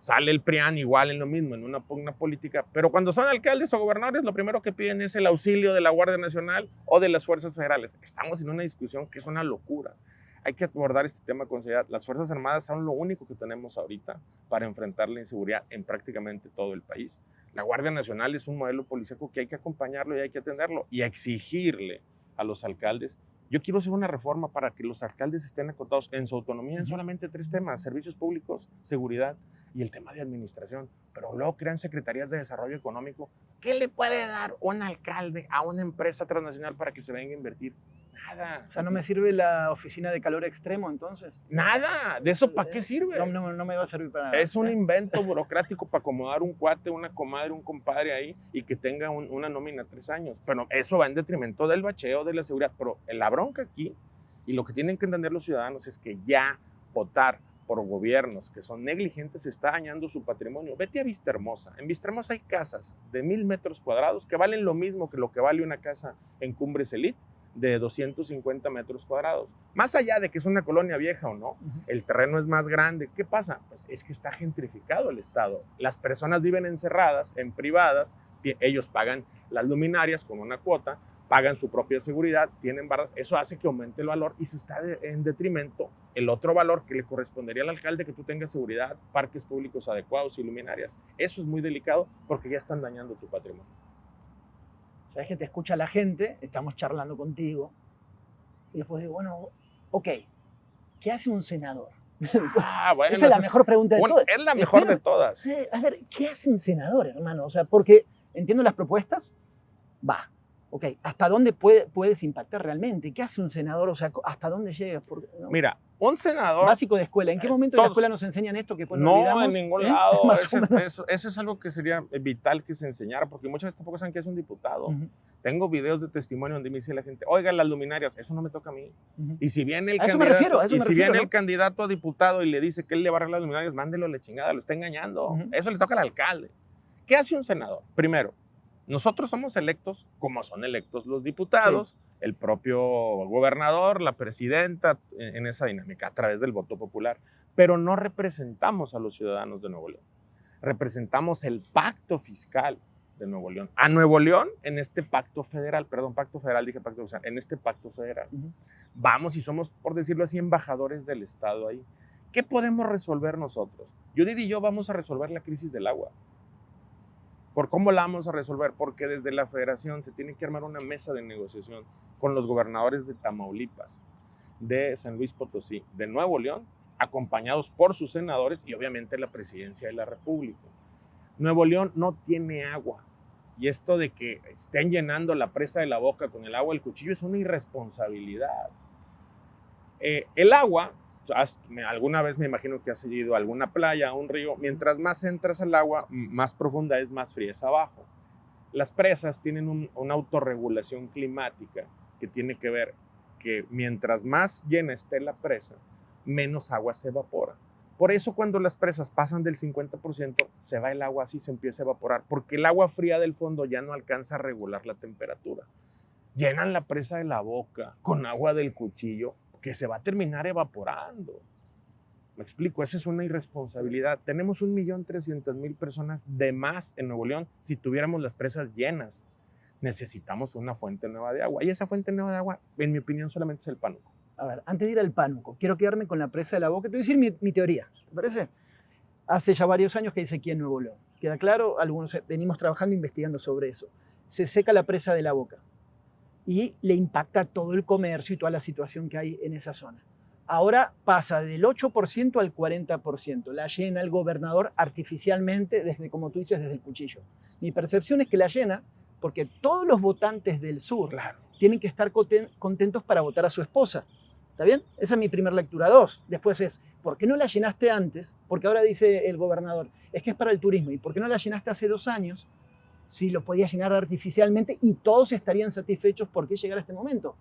B: Sale el PRIAN igual en lo mismo, en una pugna política, pero cuando son alcaldes o gobernadores, lo primero que piden es el auxilio de la Guardia Nacional o de las fuerzas federales. Estamos en una discusión que es una locura. Hay que abordar este tema con seriedad. Las Fuerzas Armadas son lo único que tenemos ahorita para enfrentar la inseguridad en prácticamente todo el país. La Guardia Nacional es un modelo policíaco que hay que acompañarlo y hay que atenderlo y exigirle a los alcaldes. Yo quiero hacer una reforma para que los alcaldes estén acotados en su autonomía en solamente 3 temas: servicios públicos, seguridad y el tema de administración. Pero luego crean secretarías de desarrollo económico. ¿Qué le puede dar un alcalde a una empresa transnacional para que se venga a invertir? Nada.
C: O sea, ¿no me sirve la oficina de calor extremo entonces?
B: Nada. ¿De eso para qué sirve?
C: No me va a servir para nada.
B: Es un invento burocrático para acomodar un cuate, una comadre, un compadre ahí y que tenga una nómina 3 años. Pero eso va en detrimento del bacheo, de la seguridad. Pero la bronca aquí, y lo que tienen que entender los ciudadanos, es que ya votar por gobiernos que son negligentes está dañando su patrimonio. Vete a Vistahermosa. En Vistahermosa hay casas de 1,000 metros cuadrados que valen lo mismo que lo que vale una casa en Cumbres Elite de 250 metros cuadrados. Más allá de que es una colonia vieja o no, el terreno es más grande. ¿Qué pasa? Pues es que está gentrificado el estado. Las personas viven encerradas, en privadas, ellos pagan las luminarias con una cuota, pagan su propia seguridad, tienen barras. Eso hace que aumente el valor y se está en detrimento el otro valor que le correspondería al alcalde, que tú tengas seguridad, parques públicos adecuados y luminarias. Eso es muy delicado porque ya están dañando tu patrimonio.
C: Sabes que te escucha la gente, estamos charlando contigo, y después digo, bueno, ok, ¿qué hace un senador?
B: Bueno,
C: esa es la mejor pregunta de todas.
B: Es la mejor de todas.
C: A ver, ¿qué hace un senador, hermano? O sea, porque entiendo las propuestas, va, ok, ¿hasta dónde puedes impactar realmente? ¿Qué hace un senador? O sea, ¿hasta dónde llegas? ¿No?
B: Mira, un senador...
C: Básico de escuela. ¿En qué momento de la escuela nos enseñan esto que después
B: no
C: olvidamos?
B: En ningún lado. Eso es algo que sería vital que se enseñara, porque muchas veces tampoco saben que es un diputado. Tengo videos de testimonio donde me dice la gente, oiga, las luminarias, eso no me toca a mí. Y si viene el candidato a diputado y le dice que él le va a arreglar las luminarias, mándelo a la chingada, lo está engañando. Eso le toca al alcalde. ¿Qué hace un senador? Primero, nosotros somos electos como son electos los diputados, el propio gobernador, la presidenta, en esa dinámica, a través del voto popular. Pero no representamos a los ciudadanos de Nuevo León. Representamos el pacto fiscal de Nuevo León. A Nuevo León en este pacto federal, en este pacto federal. Vamos y somos, por decirlo así, embajadores del Estado ahí. ¿Qué podemos resolver nosotros? Judith y yo vamos a resolver la crisis del agua. ¿Por cómo la vamos a resolver? Porque desde la federación se tiene que armar una mesa de negociación con los gobernadores de Tamaulipas, de San Luis Potosí, de Nuevo León, acompañados por sus senadores y obviamente la presidencia de la República. Nuevo León no tiene agua y esto de que estén llenando la presa de la Boca con el agua del cuchillo es una irresponsabilidad. El agua, alguna vez me imagino que has ido a alguna playa, a un río, mientras más entras al agua, más profunda es, más fría es abajo. Las presas tienen una autorregulación climática que tiene que ver que mientras más llena esté la presa, menos agua se evapora. Por eso cuando las presas pasan del 50%, se va el agua así, se empieza a evaporar, porque el agua fría del fondo ya no alcanza a regular la temperatura. Llenan la presa de la boca con agua del cuchillo que se va a terminar evaporando. Me explico, esa es una irresponsabilidad. Tenemos 1.300.000 personas de más en Nuevo León si tuviéramos las presas llenas. Necesitamos una fuente nueva de agua. Y esa fuente nueva de agua, en mi opinión, solamente es el Pánuco.
C: A ver, antes de ir al Pánuco, quiero quedarme con la presa de la Boca. Te voy a decir mi teoría, ¿te parece? Hace ya varios años que hay sequía en Nuevo León. Queda claro, algunos venimos trabajando, investigando sobre eso. Se seca la presa de la Boca y le impacta todo el comercio y toda la situación que hay en esa zona. Ahora pasa del 8% al 40%. La llena el gobernador artificialmente, desde, como tú dices, desde el cuchillo. Mi percepción es que la llena porque todos los votantes del sur tienen que estar contentos para votar a su esposa. ¿Está bien? Esa es mi primera lectura. 2. Después es, ¿por qué no la llenaste antes? Porque ahora dice el gobernador, es que es para el turismo. ¿Y por qué no la llenaste hace 2 años? Si lo podía llenar artificialmente y todos estarían satisfechos por qué llegar a este momento.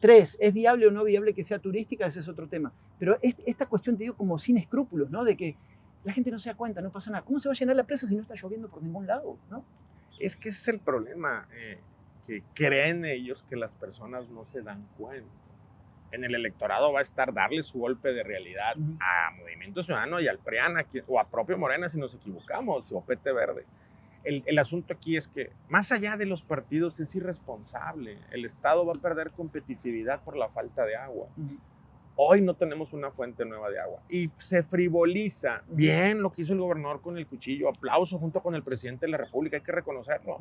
C: 3, ¿es viable o no viable que sea turística? Ese es otro tema. Pero esta cuestión, te digo, como sin escrúpulos, ¿no? De que la gente no se da cuenta, no pasa nada. ¿Cómo se va a llenar la presa si no está lloviendo por ningún lado, ¿no?
B: Es que ese es el problema, que creen ellos que las personas no se dan cuenta. En el electorado va a estar darle su golpe de realidad a Movimiento Ciudadano y al PRIAN, o a propio Morena si nos equivocamos, o PT Verde. El asunto aquí es que, más allá de los partidos, es irresponsable. El Estado va a perder competitividad por la falta de agua. Hoy no tenemos una fuente nueva de agua. Y se frivoliza bien lo que hizo el gobernador con el cuchillo. Aplauso junto con el presidente de la República, hay que reconocerlo.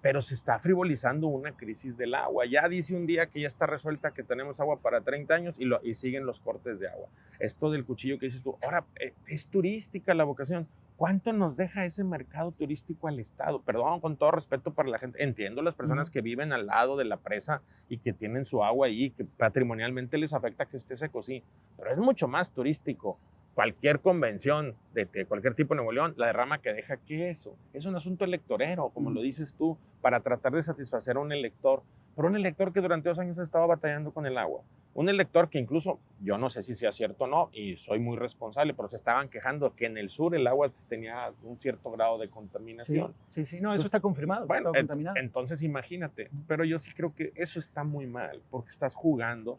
B: Pero se está frivolizando una crisis del agua. Ya dice un día que ya está resuelta, que tenemos agua para 30 años y siguen los cortes de agua. Esto del cuchillo que dices tú, ahora es turística la vocación. ¿Cuánto nos deja ese mercado turístico al Estado? Perdón, con todo respeto para la gente. Entiendo las personas que viven al lado de la presa y que tienen su agua ahí, que patrimonialmente les afecta que esté seco, sí. Pero es mucho más turístico. Cualquier convención de cualquier tipo en Nuevo León, la derrama que deja, ¿qué es eso? Es un asunto electorero, como lo dices tú, para tratar de satisfacer a un elector. Pero un elector que durante 2 años estaba batallando con el agua. Un elector que incluso, yo no sé si sea cierto o no, y soy muy responsable, pero se estaban quejando que en el sur el agua tenía un cierto grado de contaminación.
C: Sí, no, eso está confirmado.
B: Bueno, entonces imagínate. Pero yo sí creo que eso está muy mal, porque estás jugando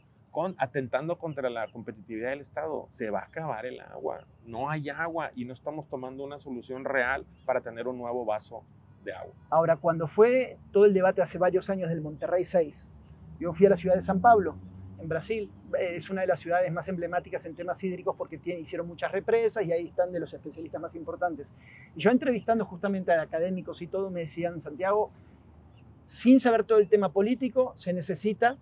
B: atentando contra la competitividad del Estado. Se va a acabar el agua. No hay agua y no estamos tomando una solución real para tener un nuevo vaso de agua.
C: Ahora, cuando fue todo el debate hace varios años del Monterrey 6, yo fui a la ciudad de San Pablo, en Brasil. Es una de las ciudades más emblemáticas en temas hídricos porque hicieron muchas represas y ahí están de los especialistas más importantes. Y yo entrevistando justamente a académicos y todo, me decían, Santiago, sin saber todo el tema político, se necesita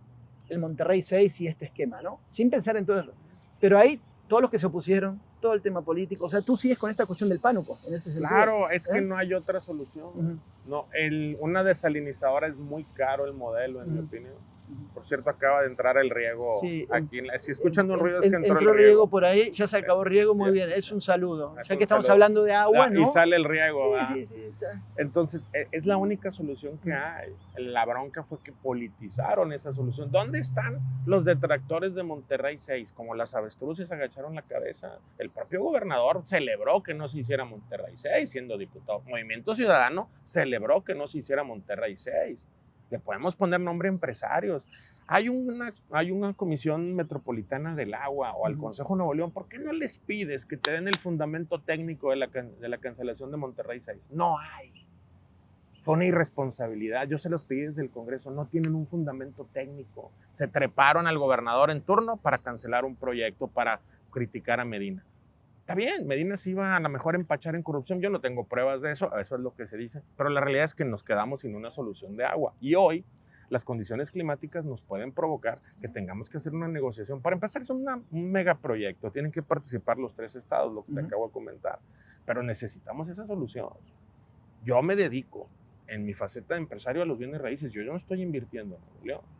C: el Monterrey 6 y este esquema, ¿no? Sin pensar en todo eso. Pero ahí, todos los que se opusieron, todo el tema político, o sea, tú sigues con esta cuestión del pánuco, en ese sentido.
B: Claro, es que no hay otra solución. No, una desalinizadora es muy caro el modelo, en mi opinión. Por cierto, acaba de entrar el riego aquí. Si escuchan un ruido es que entró el riego.
C: Por ahí, ya se acabó el riego, muy bien, es un saludo. Ya que estamos hablando de agua, ¿no?
B: Y sale el riego,
C: sí, está.
B: Entonces, es la única solución que hay. La bronca fue que politizaron esa solución. ¿Dónde están los detractores de Monterrey 6? Como las avestruces agacharon la cabeza. El propio gobernador celebró que no se hiciera Monterrey 6 siendo diputado. Movimiento Ciudadano celebró que no se hiciera Monterrey 6. Le podemos poner nombre a empresarios. Hay una comisión metropolitana del agua o al Consejo Nuevo León. ¿Por qué no les pides que te den el fundamento técnico de la cancelación de Monterrey 6? No hay. Fue una irresponsabilidad. Yo se los pedí desde el Congreso. No tienen un fundamento técnico. Se treparon al gobernador en turno para cancelar un proyecto, para criticar a Medina. Está bien, Medina se iba a lo mejor a empachar en corrupción. Yo no tengo pruebas de eso, eso es lo que se dice. Pero la realidad es que nos quedamos sin una solución de agua. Y hoy las condiciones climáticas nos pueden provocar que tengamos que hacer una negociación. Para empezar, es un megaproyecto. Tienen que participar los 3 estados, lo que te acabo de comentar. Pero necesitamos esa solución. Yo me dedico en mi faceta de empresario a los bienes raíces. Yo no estoy invirtiendo en Nuevo León,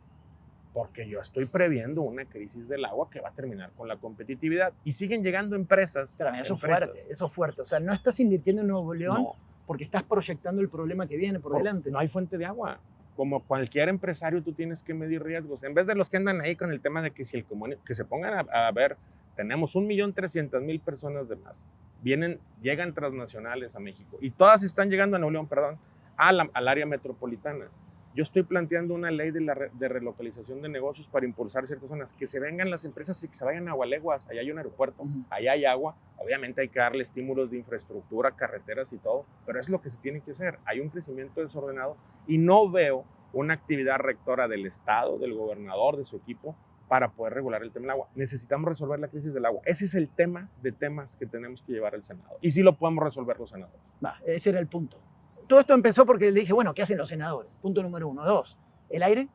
B: porque yo estoy previendo una crisis del agua que va a terminar con la competitividad. Y siguen llegando empresas.
C: Claro, eso es fuerte. O sea, no estás invirtiendo en Nuevo León porque estás proyectando el problema que viene por delante.
B: No hay fuente de agua. Como cualquier empresario, tú tienes que medir riesgos. En vez de los que andan ahí con el tema de que si que se pongan a ver tenemos 1.300.000 personas de más. Llegan transnacionales a México y todas están llegando a Nuevo León, perdón, al área metropolitana. Yo estoy planteando una ley de relocalización de negocios para impulsar ciertas zonas, que se vengan las empresas y que se vayan a Agualeguas, allá hay un aeropuerto, allá hay agua, obviamente hay que darle estímulos de infraestructura, carreteras y todo, pero es lo que se tiene que hacer. Hay un crecimiento desordenado y no veo una actividad rectora del Estado, del gobernador, de su equipo, para poder regular el tema del agua. Necesitamos resolver la crisis del agua. Ese es el tema de temas que tenemos que llevar al Senado. Y sí lo podemos resolver los senadores.
C: Ese era el punto. Todo esto empezó porque le dije, bueno, ¿qué hacen los senadores? Punto número 1. 2, ¿el aire?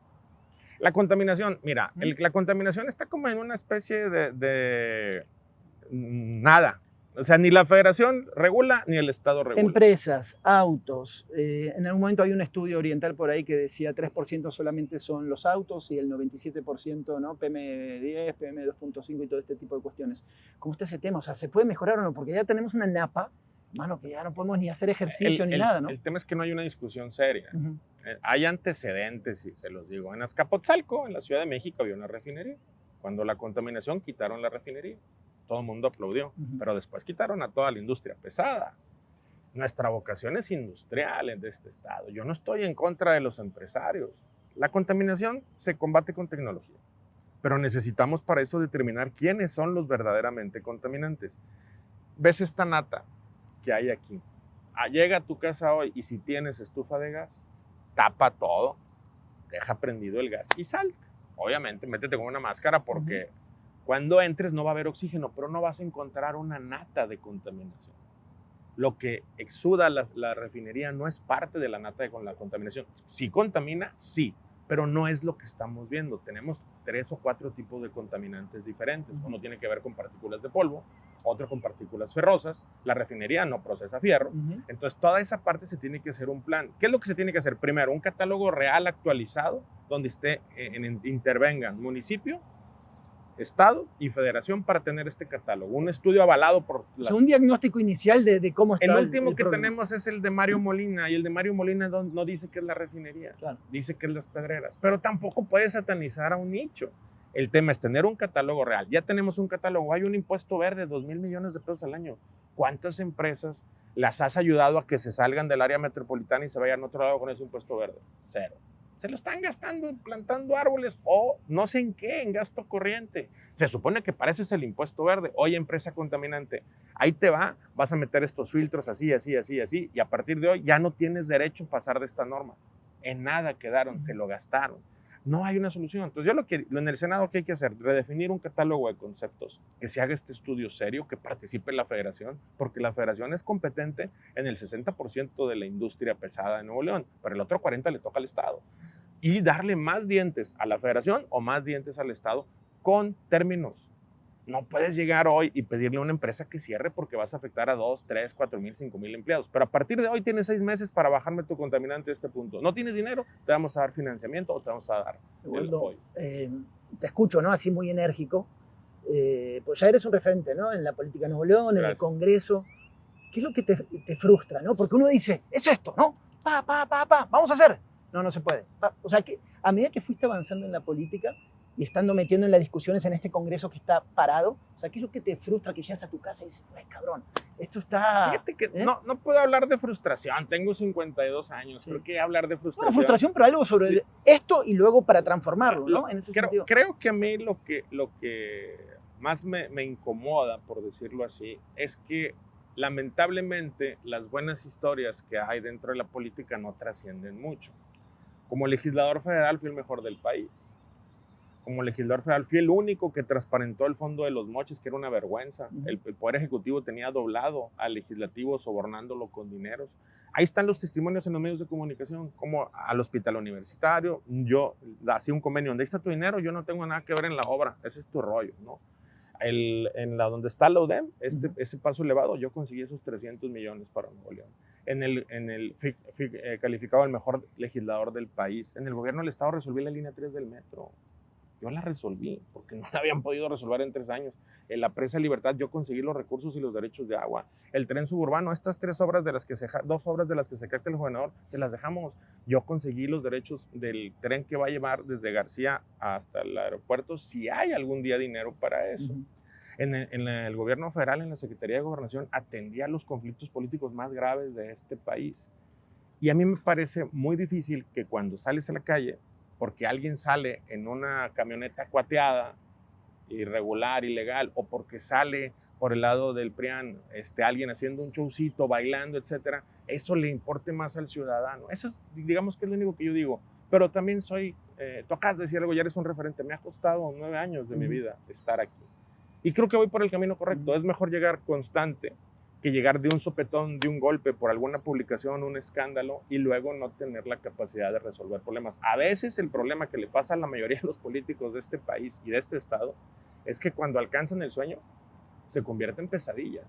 B: La contaminación, mira, la contaminación está como en una especie de nada. O sea, ni la federación regula, ni el Estado regula.
C: Empresas, autos. En algún momento hay un estudio oriental por ahí que decía 3% solamente son los autos y el 97%, ¿no? PM10, PM2.5 y todo este tipo de cuestiones. ¿Cómo está ese tema? O sea, ¿se puede mejorar o no? Porque ya tenemos una napa, mano, que ya no podemos ni hacer ejercicio ni nada, ¿no?
B: El tema es que no hay una discusión seria. Hay antecedentes, y se los digo. En Azcapotzalco, en la Ciudad de México, había una refinería. Cuando la contaminación, quitaron la refinería. Todo el mundo aplaudió, pero después quitaron a toda la industria pesada. Nuestra vocación es industrial de este estado. Yo no estoy en contra de los empresarios. La contaminación se combate con tecnología, pero necesitamos para eso determinar quiénes son los verdaderamente contaminantes. ¿Ves esta nata que hay aquí? Llega a tu casa hoy y si tienes estufa de gas, tapa todo, deja prendido el gas y salte. Obviamente, métete con una máscara porque cuando entres no va a haber oxígeno, pero no vas a encontrar una nata de contaminación. Lo que exuda la refinería no es parte de la nata de la contaminación. ¿Sí contamina? Sí, pero no es lo que estamos viendo. Tenemos 3 o 4 tipos de contaminantes diferentes. Uno tiene que ver con partículas de polvo, otro con partículas ferrosas. La refinería no procesa fierro. Entonces, toda esa parte se tiene que hacer un plan. ¿Qué es lo que se tiene que hacer? Primero, un catálogo real actualizado donde intervengan municipio, Estado y Federación para tener este catálogo. Un estudio avalado por...
C: un diagnóstico inicial de cómo está
B: el último que tenemos es el de Mario Molina, y el de Mario Molina no dice que es la refinería, claro, dice que es las pedreras, pero tampoco puede satanizar a un nicho. El tema es tener un catálogo real. Ya tenemos un catálogo, hay un impuesto verde, 2,000 millones de pesos al año. ¿Cuántas empresas las has ayudado a que se salgan del área metropolitana y se vayan a otro lado con ese impuesto verde? 0. Se lo están gastando plantando árboles o no sé en qué, en gasto corriente. Se supone que para eso es el impuesto verde. Oye, empresa contaminante, ahí te vas a meter estos filtros así, y a partir de hoy ya no tienes derecho a pasar de esta norma. En nada quedaron, se lo gastaron. No hay una solución. Entonces en el Senado, ¿qué hay que hacer? Redefinir un catálogo de conceptos, que se haga este estudio serio, que participe la Federación, porque la Federación es competente en el 60% de la industria pesada de Nuevo León, pero el otro 40% le toca al Estado. Y darle más dientes a la Federación o más dientes al Estado con términos. No puedes llegar hoy y pedirle a una empresa que cierre porque vas a afectar a 2, 3, 4 mil, 5 mil empleados. Pero a partir de hoy tienes 6 meses para bajarme tu contaminante a este punto. No tienes dinero, te vamos a dar financiamiento o te vamos a dar el apoyo.
C: Te escucho, ¿no? Así muy enérgico. Pues ya eres un referente, ¿no? En la política de Nuevo León, gracias, en el Congreso. ¿Qué es lo que te frustra, no? Porque uno dice, es esto, ¿no? Vamos a hacer. No se puede. O sea, que a medida que fuiste avanzando en la política y estando metiendo en las discusiones en este Congreso que está parado, o sea, ¿qué es lo que te frustra que llegas a tu casa y dices, güey, cabrón, esto está...
B: Fíjate que no puedo hablar de frustración, tengo 52 años, creo que hablar de frustración...
C: No, frustración, pero algo sobre esto y luego para transformarlo, ¿no? En ese sentido.
B: Creo que a mí lo que más me incomoda, por decirlo así, es que lamentablemente las buenas historias que hay dentro de la política no trascienden mucho. Como legislador federal fui el mejor del país. Como legislador federal fui el único que transparentó el fondo de los moches, que era una vergüenza. El Poder Ejecutivo tenía doblado al Legislativo sobornándolo con dineros. Ahí están los testimonios en los medios de comunicación, como al hospital universitario. Yo hacía un convenio, ¿dónde está tu dinero? Yo no tengo nada que ver en la obra, ese es tu rollo, ¿no? Donde está la UDEM, ese paso elevado, yo conseguí esos 300 millones para Nuevo León. Calificado el mejor legislador del país. En el gobierno del Estado resolví la línea 3 del metro. Yo la resolví porque no la habían podido resolver en 3 años. En la Presa Libertad yo conseguí los recursos y los derechos de agua. El tren suburbano, estas 2 obras de las que se capta el gobernador, se las dejamos. Yo conseguí los derechos del tren que va a llevar desde García hasta el aeropuerto, si hay algún día dinero para eso. En el gobierno federal, en la Secretaría de Gobernación, atendía los conflictos políticos más graves de este país. Y a mí me parece muy difícil que cuando sales a la calle, porque alguien sale en una camioneta cuateada, irregular, ilegal, o porque sale por el lado del PRIAN, alguien haciendo un showcito, bailando, etcétera, eso le importe más al ciudadano. Eso es, digamos, que es lo único que yo digo. Pero también tocas decir algo, ya eres un referente. Me ha costado 9 años de mi vida estar aquí. Y creo que voy por el camino correcto. Es mejor llegar constante que llegar de un sopetón, de un golpe por alguna publicación, un escándalo, y luego no tener la capacidad de resolver problemas. A veces el problema que le pasa a la mayoría de los políticos de este país y de este estado es que cuando alcanzan el sueño se convierte en pesadilla.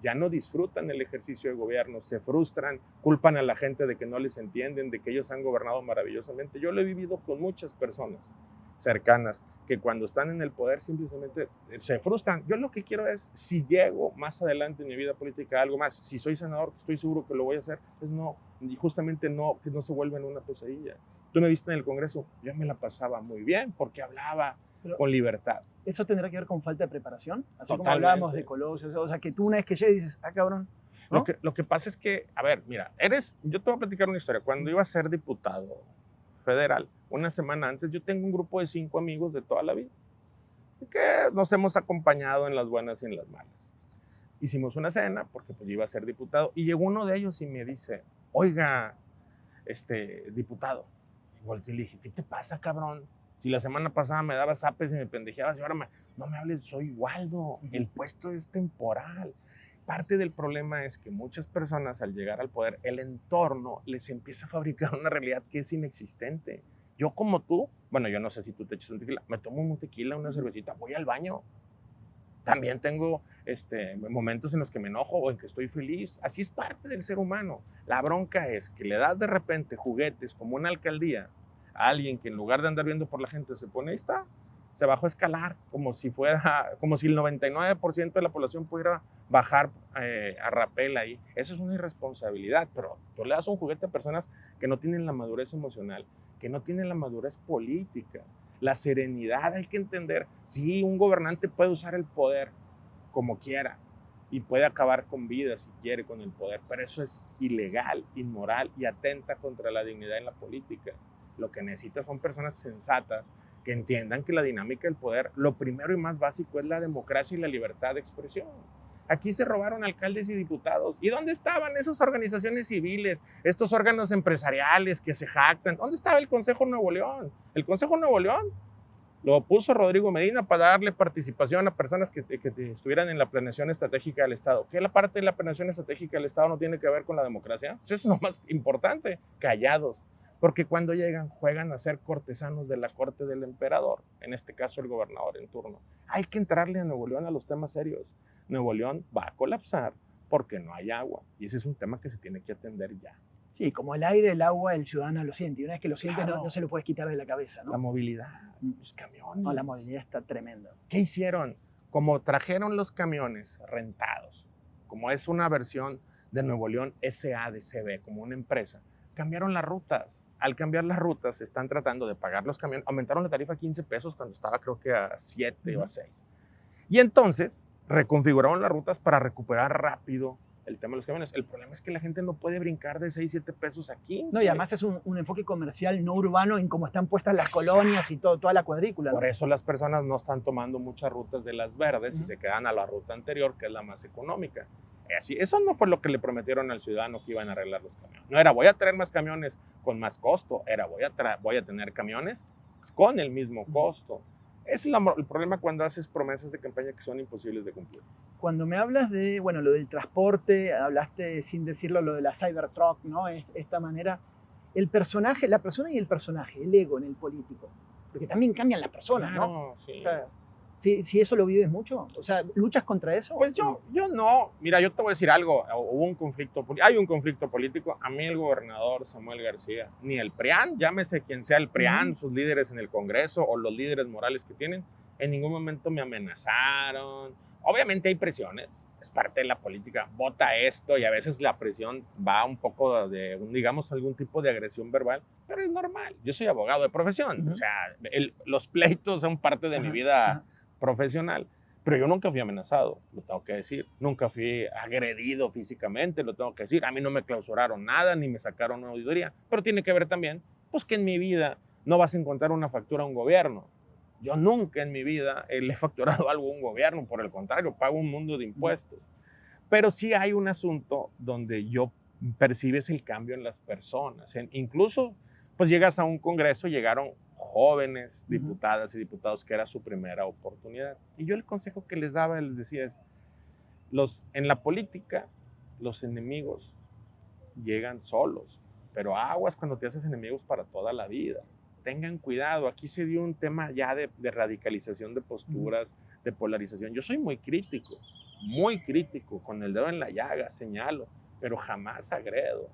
B: Ya no disfrutan el ejercicio de gobierno, se frustran, culpan a la gente de que no les entienden, de que ellos han gobernado maravillosamente. Yo lo he vivido con muchas personas cercanas que cuando están en el poder simplemente se frustran. Yo lo que quiero es, si llego más adelante en mi vida política a algo más, si soy senador, estoy seguro que lo voy a hacer, pues no, y justamente no, que no se vuelva en una pesadilla. Tú me viste en el Congreso, yo me la pasaba muy bien porque hablaba con libertad.
C: ¿Eso tendrá que ver con falta de preparación? Así
B: Totalmente.
C: como hablábamos de Colosio, o sea, que tú una vez que llegas dices, cabrón, ¿no?
B: Lo que pasa es que, a ver, mira, yo te voy a platicar una historia. Cuando iba a ser diputado federal, una semana antes, yo tengo un grupo de 5 amigos de toda la vida que nos hemos acompañado en las buenas y en las malas. Hicimos una cena porque pues, yo iba a ser diputado y llegó uno de ellos y me dice, oiga, diputado. Y volteé y le dije, ¿qué te pasa, cabrón? Si la semana pasada me dabas zapes y me pendejeabas y ahora no me hables, soy Waldo, el puesto es temporal. Parte del problema es que muchas personas al llegar al poder, el entorno les empieza a fabricar una realidad que es inexistente. Yo como tú, bueno, yo no sé si tú te echas un tequila, me tomo un tequila, una cervecita, voy al baño. También tengo momentos en los que me enojo o en que estoy feliz. Así es parte del ser humano. La bronca es que le das de repente juguetes como una alcaldía a alguien que en lugar de andar viendo por la gente se pone, ahí está, se bajó a escalar, como si el 99% de la población pudiera bajar a rapel ahí. Eso es una irresponsabilidad, pero tú le das un juguete a personas que no tienen la madurez emocional, que no tienen la madurez política, la serenidad. Hay que entender, sí, un gobernante puede usar el poder como quiera y puede acabar con vidas si quiere con el poder, pero eso es ilegal, inmoral y atenta contra la dignidad en la política. Lo que necesita son personas sensatas que entiendan que la dinámica del poder, lo primero y más básico es la democracia y la libertad de expresión. Aquí se robaron alcaldes y diputados. ¿Y dónde estaban esas organizaciones civiles, estos órganos empresariales que se jactan? ¿Dónde estaba el Consejo Nuevo León? El Consejo Nuevo León lo puso Rodrigo Medina para darle participación a personas que estuvieran en la planeación estratégica del Estado. ¿Qué la parte de la planeación estratégica del Estado no tiene que ver con la democracia? Pues eso es lo más importante, callados. Porque cuando llegan, juegan a ser cortesanos de la corte del emperador, en este caso el gobernador en turno. Hay que entrarle a Nuevo León a los temas serios. Nuevo León va a colapsar porque no hay agua. Y ese es un tema que se tiene que atender ya.
C: Sí, como el aire, el agua, el ciudadano lo siente. Y una vez que lo siente,
B: Claro.
C: no se lo puedes quitar de la cabeza, ¿no?
B: La movilidad, los camiones.
C: No, la movilidad está tremenda.
B: ¿Qué hicieron? Como trajeron los camiones rentados, como es una versión de Nuevo León SADCB, como una empresa, cambiaron las rutas. Al cambiar las rutas, están tratando de pagar los camiones. Aumentaron la tarifa a 15 pesos cuando estaba creo que a 7 o a 6. Y entonces reconfiguraron las rutas para recuperar rápido el tema de los camiones. El problema es que la gente no puede brincar de 6, 7 pesos a 15.
C: No, y además es un enfoque comercial no urbano en cómo están puestas las colonias y toda la cuadrícula, ¿no?
B: Por eso las personas no están tomando muchas rutas de las verdes y se quedan a la ruta anterior, que es la más económica. Así, eso no fue lo que le prometieron al ciudadano que iban a arreglar los camiones. No era voy a traer más camiones con más costo, era voy a tener camiones con el mismo costo. Ese es el problema cuando haces promesas de campaña que son imposibles de cumplir.
C: Cuando me hablas de, bueno, lo del transporte, hablaste sin decirlo, lo de la Cybertruck, ¿no? Esta manera, el personaje, la persona y el personaje, el ego en el político, porque también cambian las personas, ¿no?
B: Claro, sí.
C: O sea, si eso lo vives mucho, o sea, ¿luchas contra eso?
B: Pues yo no. Mira, yo te voy a decir algo. Hay un conflicto político. A mí el gobernador Samuel García, ni el PRIAN, llámese quien sea el PRIAN, sus líderes en el Congreso o los líderes morales que tienen, en ningún momento me amenazaron. Obviamente hay presiones, es parte de la política. Vota esto y a veces la presión va un poco de, digamos, algún tipo de agresión verbal, pero es normal. Yo soy abogado de profesión. O sea, los pleitos son parte de mi vida profesional, Pero yo nunca fui amenazado, lo tengo que decir. Nunca fui agredido físicamente, lo tengo que decir. A mí no me clausuraron nada, ni me sacaron una auditoría. Pero tiene que ver también, pues que en mi vida no vas a encontrar una factura a un gobierno. Yo nunca en mi vida le he facturado algo a un gobierno, por el contrario, pago un mundo de impuestos. Pero sí hay un asunto donde yo percibes el cambio en las personas. Incluso, pues llegas a un congreso, llegaron jóvenes diputadas y diputados que era su primera oportunidad. Y yo el consejo que les daba, les decía es, en la política, los enemigos llegan solos, pero aguas cuando te haces enemigos para toda la vida. Tengan cuidado, aquí se dio un tema ya de radicalización de posturas, de polarización. Yo soy muy crítico, con el dedo en la llaga, señalo, pero jamás agredo.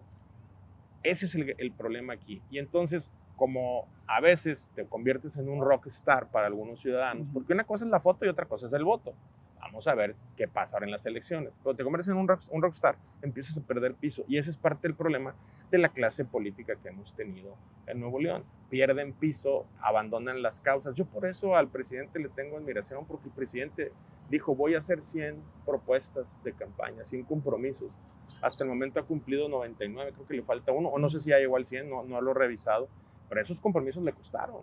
B: Ese es el problema aquí. Y entonces, como a veces te conviertes en un rockstar para algunos ciudadanos, porque una cosa es la foto y otra cosa es el voto. Vamos a ver qué pasa ahora en las elecciones. Cuando te conviertes en un rockstar, empiezas a perder piso. Y ese es parte del problema de la clase política que hemos tenido en Nuevo León. Pierden piso, abandonan las causas. Yo por eso al presidente le tengo admiración, porque el presidente dijo, voy a hacer 100 propuestas de campaña, 100 compromisos. Hasta el momento ha cumplido 99, creo que le falta uno, o no sé si ya llegó al 100, no lo he revisado. Pero esos compromisos le costaron.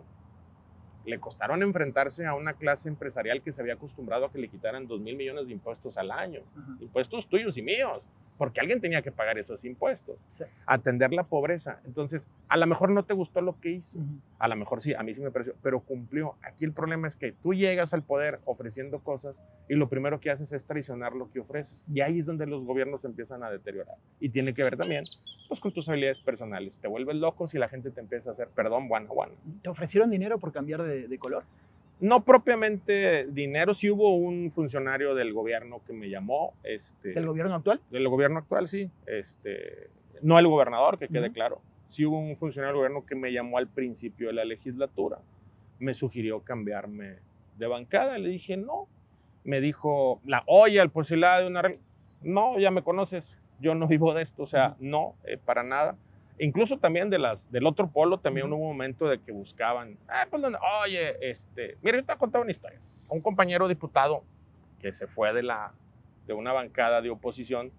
B: Le costaron enfrentarse a una clase empresarial que se había acostumbrado a que le quitaran 2,000 millones de impuestos al año. Impuestos tuyos y míos, porque alguien tenía que pagar esos impuestos. Sí. Atender la pobreza. Entonces, a lo mejor no te gustó lo que hizo. A lo mejor sí, a mí sí me pareció, pero cumplió. Aquí el problema es que tú llegas al poder ofreciendo cosas y lo primero que haces es traicionar lo que ofreces. Y ahí es donde los gobiernos empiezan a deteriorar. Y tiene que ver también pues, con tus habilidades personales. Te vuelves loco si la gente te empieza a hacer, perdón, guana.
C: ¿Te ofrecieron dinero por cambiar de color?
B: No propiamente dinero, sí hubo un funcionario del gobierno que me llamó.
C: ¿Del gobierno actual?
B: Del gobierno actual, sí. No el gobernador, que quede claro. Sí hubo un funcionario del gobierno que me llamó al principio de la legislatura. Me sugirió cambiarme de bancada. Le dije, no. Me dijo, oye, al posibilidad de una... No, ya me conoces. Yo no vivo de esto. O sea, no, para nada. Incluso también del otro polo, también hubo un momento de que buscaban, oye, mira, yo te voy a contar una historia. Un compañero diputado que se fue de una bancada de oposición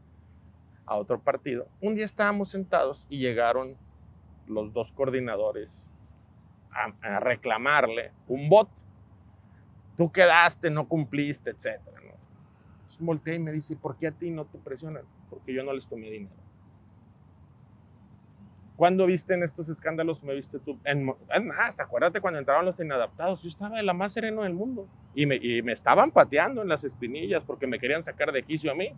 B: a otro partido, un día estábamos sentados y llegaron los dos coordinadores a reclamarle un voto. Tú quedaste, no cumpliste, etcétera, ¿no? Entonces volteé y me dice, ¿por qué a ti no te presionan? Porque yo no les tomé dinero. ¿Cuándo viste en estos escándalos me viste tú? Es más, acuérdate cuando entraron los inadaptados, yo estaba de la más sereno del mundo y me estaban pateando en las espinillas porque me querían sacar de quicio a mí.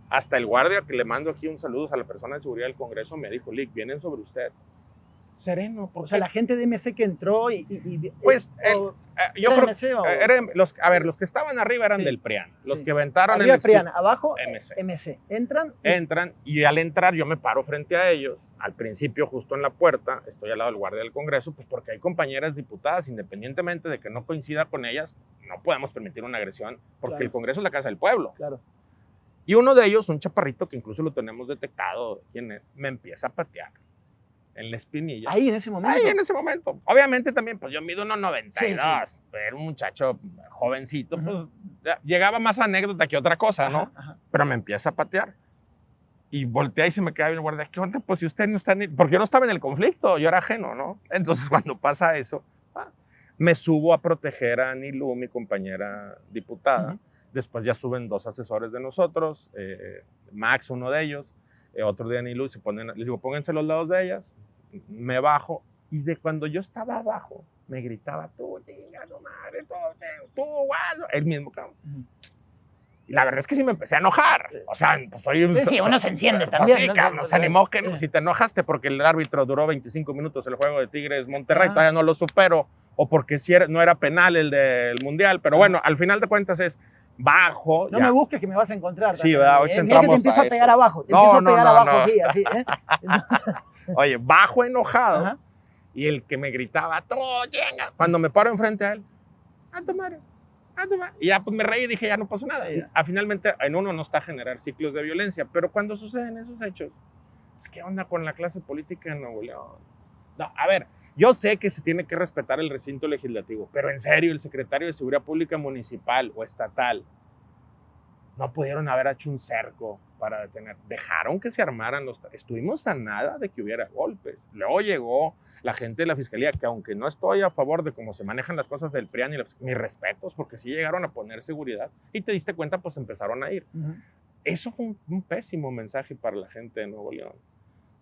B: Hasta el guardia, que le mando aquí un saludo a la persona de seguridad del Congreso, me dijo, Lick, vienen sobre usted. Sereno.
C: O sea, la gente de MC que entró
B: pues, yo creo
C: MC,
B: los que estaban arriba eran del PRIAN. Los que aventaron
C: arriba PRIAN, abajo
B: MC.
C: MC.
B: Entran y al entrar yo me paro frente a ellos. Al principio, justo en la puerta, estoy al lado del guardia del Congreso, pues porque hay compañeras diputadas, independientemente de que no coincida con ellas, no podemos permitir una agresión, porque el Congreso es la casa del pueblo.
C: Claro.
B: Y uno de ellos, un chaparrito que incluso lo tenemos detectado, ¿quién es? Me empieza a patear en la espinilla.
C: Ahí en ese momento.
B: Ahí en ese momento. Obviamente también, pues yo mido 1.92. Sí. Era un muchacho jovencito, pues llegaba más anécdota que otra cosa, ¿no? Pero me empieza a patear. Y voltea y se me queda bien el guardia. ¿Qué onda? Pues si usted no está porque yo no estaba en el conflicto, yo era ajeno, ¿no? Entonces cuando pasa eso, me subo a proteger a Anilú, mi compañera diputada. Después ya suben 2 asesores de nosotros, Max, uno de ellos, otro de Anilú, les digo, pónganse los lados de ellas, me bajo, y de cuando yo estaba abajo, me gritaba, tú, chinga tu madre, tú, guado, el mismo cabrón. Y la verdad es que sí me empecé a enojar, o sea, pues soy un...
C: Sí, uno se enciende también.
B: Sí, cabrón, nos animó que si te enojaste porque el árbitro duró 25 minutos el juego de Tigres Monterrey, todavía no lo supero, o porque no era penal el del Mundial, pero bueno, al final de cuentas es... Bajo.
C: No me busques que me vas a encontrar.
B: Sí, ¿verdad? Ahorita
C: Mira que te empiezo a pegar abajo. Aquí, así.
B: Oye, bajo enojado. Y el que me gritaba, tú, llega. Cuando me paro enfrente a él, a tomar. Y ya pues me reí y dije, ya no pasó nada. Sí. Finalmente, en uno no está a generar ciclos de violencia, pero cuando suceden esos hechos, ¿qué onda con la clase política en Nuevo León? No, a ver, Yo sé que se tiene que respetar el recinto legislativo, pero en serio, el secretario de Seguridad Pública municipal o estatal no pudieron haber hecho un cerco para detener. Dejaron que se armaran los... Estuvimos a nada de que hubiera golpes. Luego llegó la gente de la fiscalía, que aunque no estoy a favor de cómo se manejan las cosas del PRIAN, mis respetos, porque sí llegaron a poner seguridad y te diste cuenta, pues empezaron a ir. Eso fue un pésimo mensaje para la gente de Nuevo León.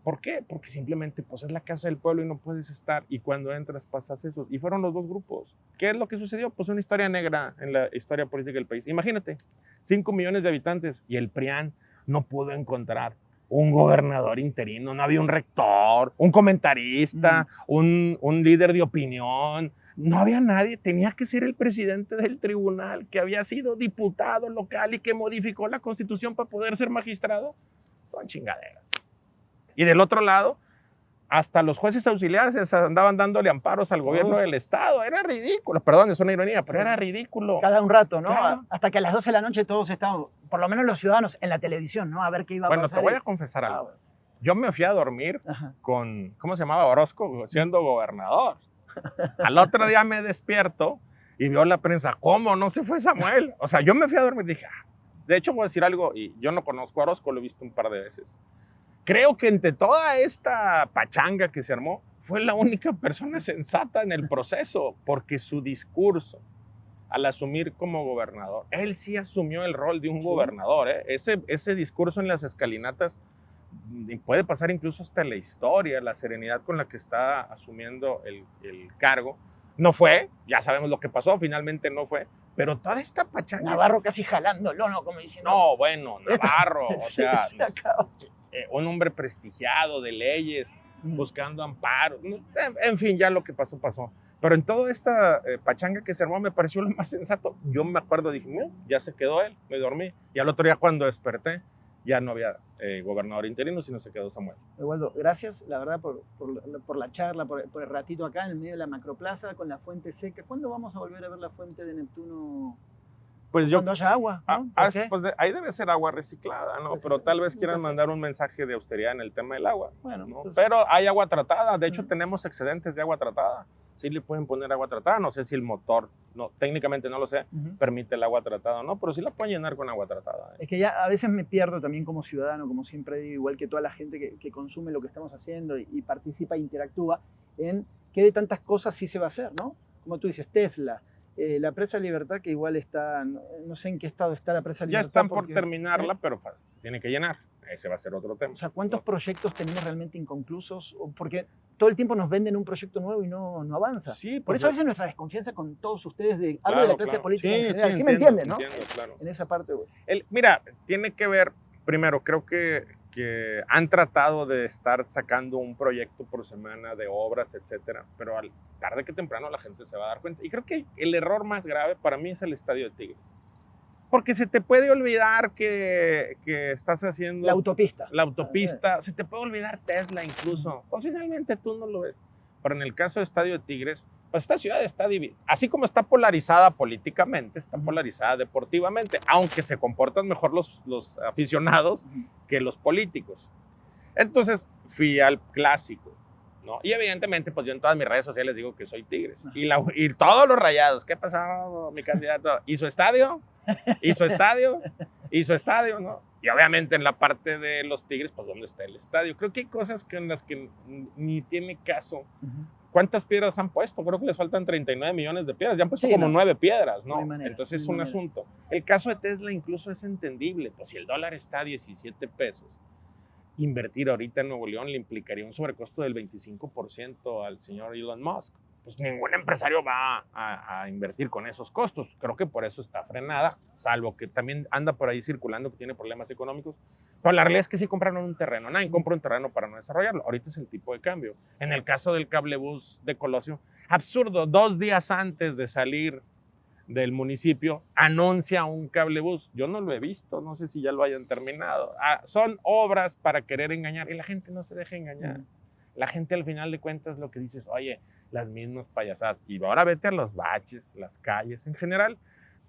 B: ¿Por qué? Porque simplemente pues es la casa del pueblo y no puedes estar, y cuando entras pasas eso. Y fueron los dos grupos. ¿Qué es lo que sucedió? Pues una historia negra en la historia política del país. Imagínate, 5 millones de habitantes y el PRIAN no pudo encontrar un gobernador interino, no había un rector, un comentarista, un líder de opinión, no había nadie, tenía que ser el presidente del tribunal que había sido diputado local y que modificó la constitución para poder ser magistrado. Son chingaderas. Y del otro lado, hasta los jueces auxiliares andaban dándole amparos al gobierno del estado. Era ridículo. Perdón, es una ironía, pero era ridículo.
C: Cada un rato, ¿no?
B: Claro.
C: Hasta que a las 12 de la noche todos estábamos, por lo menos los ciudadanos, en la televisión, ¿no? A ver qué iba a pasar.
B: Bueno, te voy a confesar algo. Yo me fui a dormir con, ¿cómo se llamaba? Orozco, siendo gobernador. Al otro día me despierto y veo la prensa, ¿cómo? No se fue Samuel. O sea, yo me fui a dormir y dije, de hecho voy a decir algo, y yo no conozco a Orozco, lo he visto un par de veces. Creo que entre toda esta pachanga que se armó, fue la única persona sensata en el proceso, porque su discurso, al asumir como gobernador, él sí asumió el rol de un gobernador. Ese discurso en las escalinatas puede pasar incluso hasta la historia, la serenidad con la que está asumiendo el cargo. No fue, ya sabemos lo que pasó, finalmente no fue, pero toda esta pachanga...
C: Navarro casi jalándolo, ¿no? Como diciendo...
B: No, bueno, Navarro, o sea...
C: Se acabó.
B: Un hombre prestigiado de leyes, buscando amparo. En fin, ya lo que pasó, pasó. Pero en toda esta pachanga que se armó me pareció lo más sensato. Yo me acuerdo, dije, ya se quedó él, me dormí. Y al otro día cuando desperté, ya no había gobernador interino, sino se quedó Samuel.
C: Eduardo, gracias, la verdad, por la charla, por el ratito acá en el medio de la Macroplaza con la fuente seca. ¿Cuándo vamos a volver a ver la fuente de Neptuno?
B: Pues
C: cuando haya agua, ¿no?
B: Pues ahí debe ser agua reciclada, ¿no? Pero tal vez quieran mandar un mensaje de austeridad en el tema del agua.
C: Bueno,
B: ¿no?
C: pues,
B: pero hay agua tratada, de hecho tenemos excedentes de agua tratada. Sí le pueden poner agua tratada, no sé si el motor, técnicamente no lo sé, permite el agua tratada o no, pero sí la pueden llenar con agua tratada.
C: Es que ya a veces me pierdo también como ciudadano, como siempre digo, igual que toda la gente que consume lo que estamos haciendo y participa e interactúa, en qué de tantas cosas sí se va a hacer, ¿no? Como tú dices, Tesla, la Presa Libertad, que igual está, no sé en qué estado está la Presa Libertad.
B: Ya están por terminarla, pero tiene que llenar. Ese va a ser otro tema.
C: O sea, ¿cuántos proyectos tenemos realmente inconclusos? Porque todo el tiempo nos venden un proyecto nuevo y no avanza.
B: Sí,
C: por eso a veces nuestra desconfianza con todos ustedes, hablo de la clase política
B: en
C: general,
B: sí
C: me entienden, ¿no?
B: Entiendo, claro.
C: En esa parte, güey.
B: Mira, tiene que ver, primero, creo que han tratado de estar sacando un proyecto por semana de obras, etcétera, pero tarde que temprano la gente se va a dar cuenta. Y creo que el error más grave para mí es el Estadio de Tigres. Porque se te puede olvidar que estás haciendo...
C: La autopista.
B: La autopista. Se te puede olvidar Tesla incluso. O finalmente tú no lo ves. Pero en el caso del Estadio de Tigres, pues esta ciudad está dividida. Así como está polarizada políticamente, está polarizada deportivamente, aunque se comportan mejor los aficionados que los políticos. Entonces fui al clásico, ¿no? Y evidentemente, pues yo en todas mis redes sociales digo que soy Tigres. Y todos los Rayados, ¿qué pasó, mi candidato? ¿Y su estadio? ¿Y su estadio? ¿Y su estadio? ¿No? Y obviamente en la parte de los Tigres, pues ¿dónde está el estadio? Creo que hay cosas en las que ni tiene caso. ¿Cuántas piedras han puesto? Creo que les faltan 39 millones de piedras. Ya han puesto como 9 piedras, ¿no? Entonces es un asunto. El caso de Tesla incluso es entendible. Pues si el dólar está a 17 pesos, invertir ahorita en Nuevo León le implicaría un sobrecosto del 25% al señor Elon Musk. Pues ningún empresario va a invertir con esos costos. Creo que por eso está frenada, salvo que también anda por ahí circulando que tiene problemas económicos. Pero la realidad es que sí compraron un terreno. Nadie compra un terreno para no desarrollarlo. Ahorita es el tipo de cambio. En el caso del cablebús de Colosio, absurdo, 2 días antes de salir del municipio, anuncia un cablebús. Yo no lo he visto, no sé si ya lo hayan terminado. Son obras para querer engañar y la gente no se deja engañar. La gente al final de cuentas lo que dices, oye, las mismas payasadas. Y ahora vete a los baches, las calles en general,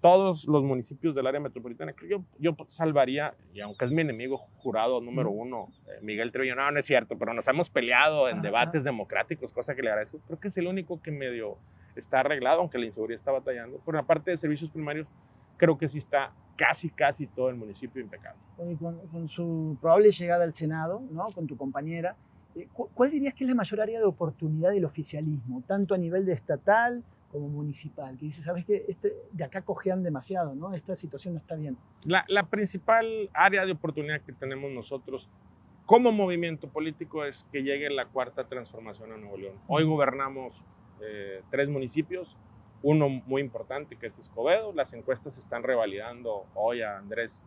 B: todos los municipios del área metropolitana. Yo salvaría, y aunque es mi enemigo jurado número uno, Miguel Treviño, no es cierto, pero nos hemos peleado en debates democráticos, cosa que le agradezco. Creo que es el único que medio está arreglado, aunque la inseguridad está batallando. Pero en la parte de servicios primarios, creo que sí está casi todo el municipio impecable.
C: Y con su probable llegada al Senado, ¿no? Con tu compañera, ¿cuál dirías que es la mayor área de oportunidad del oficialismo, tanto a nivel de estatal como municipal? Que dice, ¿sabes qué? De acá cojean demasiado, ¿no? Esta situación no está bien.
B: La principal área de oportunidad que tenemos nosotros como movimiento político es que llegue la cuarta transformación a Nuevo León. Hoy gobernamos 3 municipios, uno muy importante que es Escobedo. Las encuestas están revalidando hoy a Andrés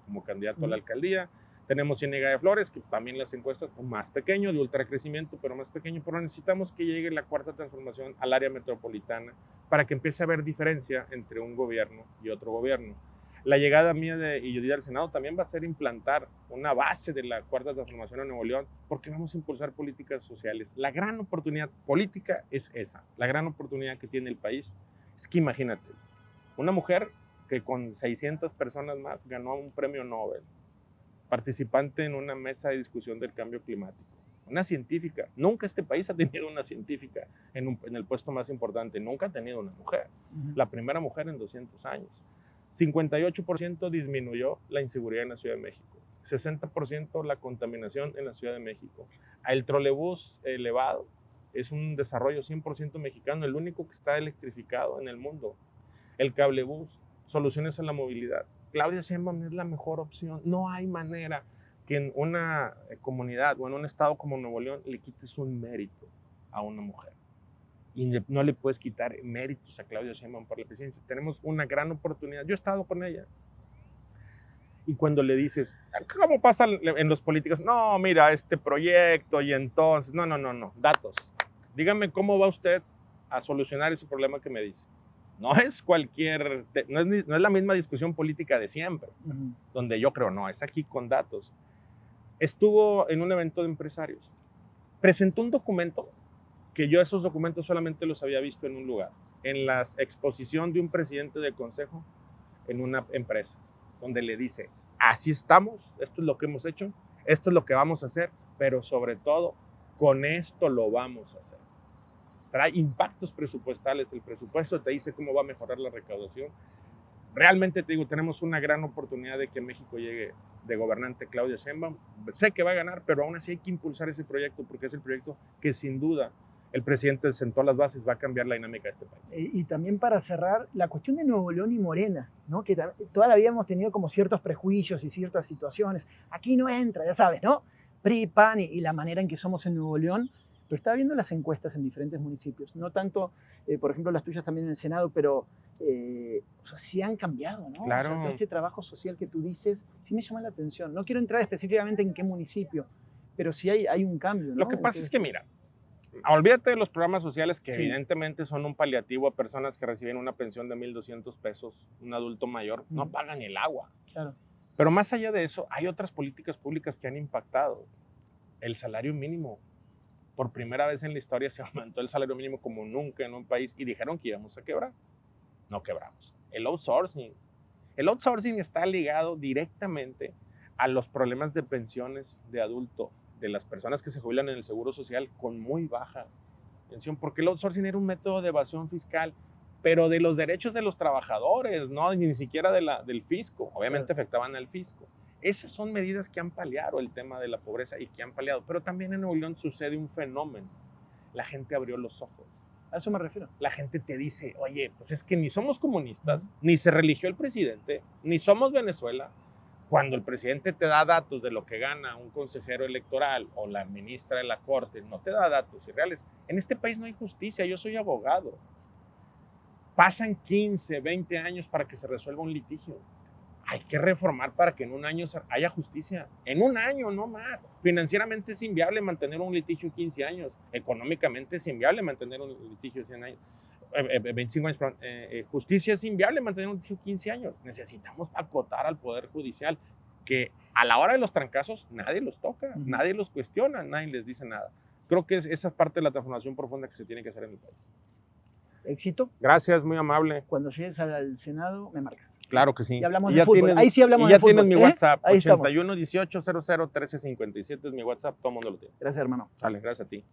B: como candidato a la alcaldía. Tenemos Ciénega de Flores, que también las encuestas son más pequeño, de ultracrecimiento, pero más pequeño. Pero necesitamos que llegue la cuarta transformación al área metropolitana para que empiece a haber diferencia entre un gobierno y otro gobierno. La llegada mía y yo al Senado también va a ser implantar una base de la cuarta transformación a Nuevo León, porque vamos a impulsar políticas sociales. La gran oportunidad política es esa. La gran oportunidad que tiene el país es que, imagínate, una mujer que con 600 personas más ganó un premio Nobel, participante en una mesa de discusión del cambio climático, una científica. Nunca este país ha tenido una científica en el puesto más importante, nunca ha tenido una mujer. La primera mujer en 200 años. 58% disminuyó la inseguridad en la Ciudad de México, 60% la contaminación en la Ciudad de México. El trolebús elevado es un desarrollo 100% mexicano, el único que está electrificado en el mundo. El cablebús, soluciones a la movilidad. Claudia Sheinbaum es la mejor opción. No hay manera que en una comunidad o en un estado como Nuevo León le quites un mérito a una mujer. Y no le puedes quitar méritos a Claudia Sheinbaum por la presidencia. Tenemos una gran oportunidad. Yo he estado con ella. Y cuando le dices, ¿cómo pasa en los políticos? No, mira, este proyecto y entonces, no, datos. Dígame cómo va usted a solucionar ese problema que me dice. No es no es la misma discusión política de siempre, donde yo creo, no, es aquí con datos. Estuvo en un evento de empresarios. Presentó un documento que yo esos documentos solamente los había visto en un lugar, en la exposición de un presidente de consejo en una empresa, donde le dice, así estamos, esto es lo que hemos hecho, esto es lo que vamos a hacer, pero sobre todo, con esto lo vamos a hacer. Trae impactos presupuestales, el presupuesto te dice cómo va a mejorar la recaudación. Realmente te digo, tenemos una gran oportunidad de que México llegue de gobernante Claudia Sheinbaum. Sé que va a ganar, pero aún así hay que impulsar ese proyecto, porque es el proyecto que sin duda el presidente sentó las bases, va a cambiar la dinámica de este país.
C: Y también para cerrar, la cuestión de Nuevo León y Morena, ¿no? Que todavía hemos tenido como ciertos prejuicios y ciertas situaciones. Aquí no entra, ya sabes, ¿no? PRI, PAN y la manera en que somos en Nuevo León. Pero estaba viendo las encuestas en diferentes municipios, no tanto, por ejemplo, las tuyas también en el Senado, pero o sea, sí han cambiado, ¿no?
B: Claro.
C: O sea, todo este trabajo social que tú dices, sí me llama la atención. No quiero entrar específicamente en qué municipio, pero sí hay un cambio, ¿no?
B: Lo que pasa es que, mira, olvídate de los programas sociales que evidentemente son un paliativo a personas que reciben una pensión de 1,200 pesos, un adulto mayor, no pagan el agua.
C: Claro.
B: Pero más allá de eso, hay otras políticas públicas que han impactado. El salario mínimo. Por primera vez en la historia se aumentó el salario mínimo como nunca en un país y dijeron que íbamos a quebrar. No quebramos. El outsourcing. El outsourcing está ligado directamente a los problemas de pensiones de adulto, de las personas que se jubilan en el Seguro Social con muy baja pensión, porque el outsourcing era un método de evasión fiscal, pero de los derechos de los trabajadores, no ni siquiera del fisco. Obviamente afectaban al fisco. Esas son medidas que han paliado el tema de la pobreza y que han paliado. Pero también en Nuevo León sucede un fenómeno. La gente abrió los ojos.
C: A eso me refiero.
B: La gente te dice, oye, pues es que ni somos comunistas, ni se religió el presidente, ni somos Venezuela. Cuando el presidente te da datos de lo que gana un consejero electoral o la ministra de la Corte, no te da datos irreales. En este país no hay justicia, yo soy abogado. Pasan 15, 20 años para que se resuelva un litigio. Hay que reformar para que en un año haya justicia. En un año, no más. Financieramente es inviable mantener un litigio 15 años. Económicamente es inviable mantener un litigio 100 años. 25 años, perdón. Justicia es inviable mantener un litigio 15 años. Necesitamos acotar al Poder Judicial, que a la hora de los trancazos nadie los toca, nadie los cuestiona, nadie les dice nada. Creo que esa es parte de la transformación profunda que se tiene que hacer en el país.
C: Éxito.
B: Gracias, muy amable.
C: Cuando llegues al Senado, me marcas.
B: Claro que sí.
C: Y hablamos
B: ya
C: de fútbol.
B: tienes-
C: Ahí sí hablamos
B: y ya
C: de fútbol.
B: tienes mi
C: ¿eh?
B: WhatsApp,
C: Ahí estamos.
B: 81 18 00 13 57 es mi WhatsApp, todo el mundo lo tiene.
C: Gracias, hermano.
B: Sale, gracias a ti.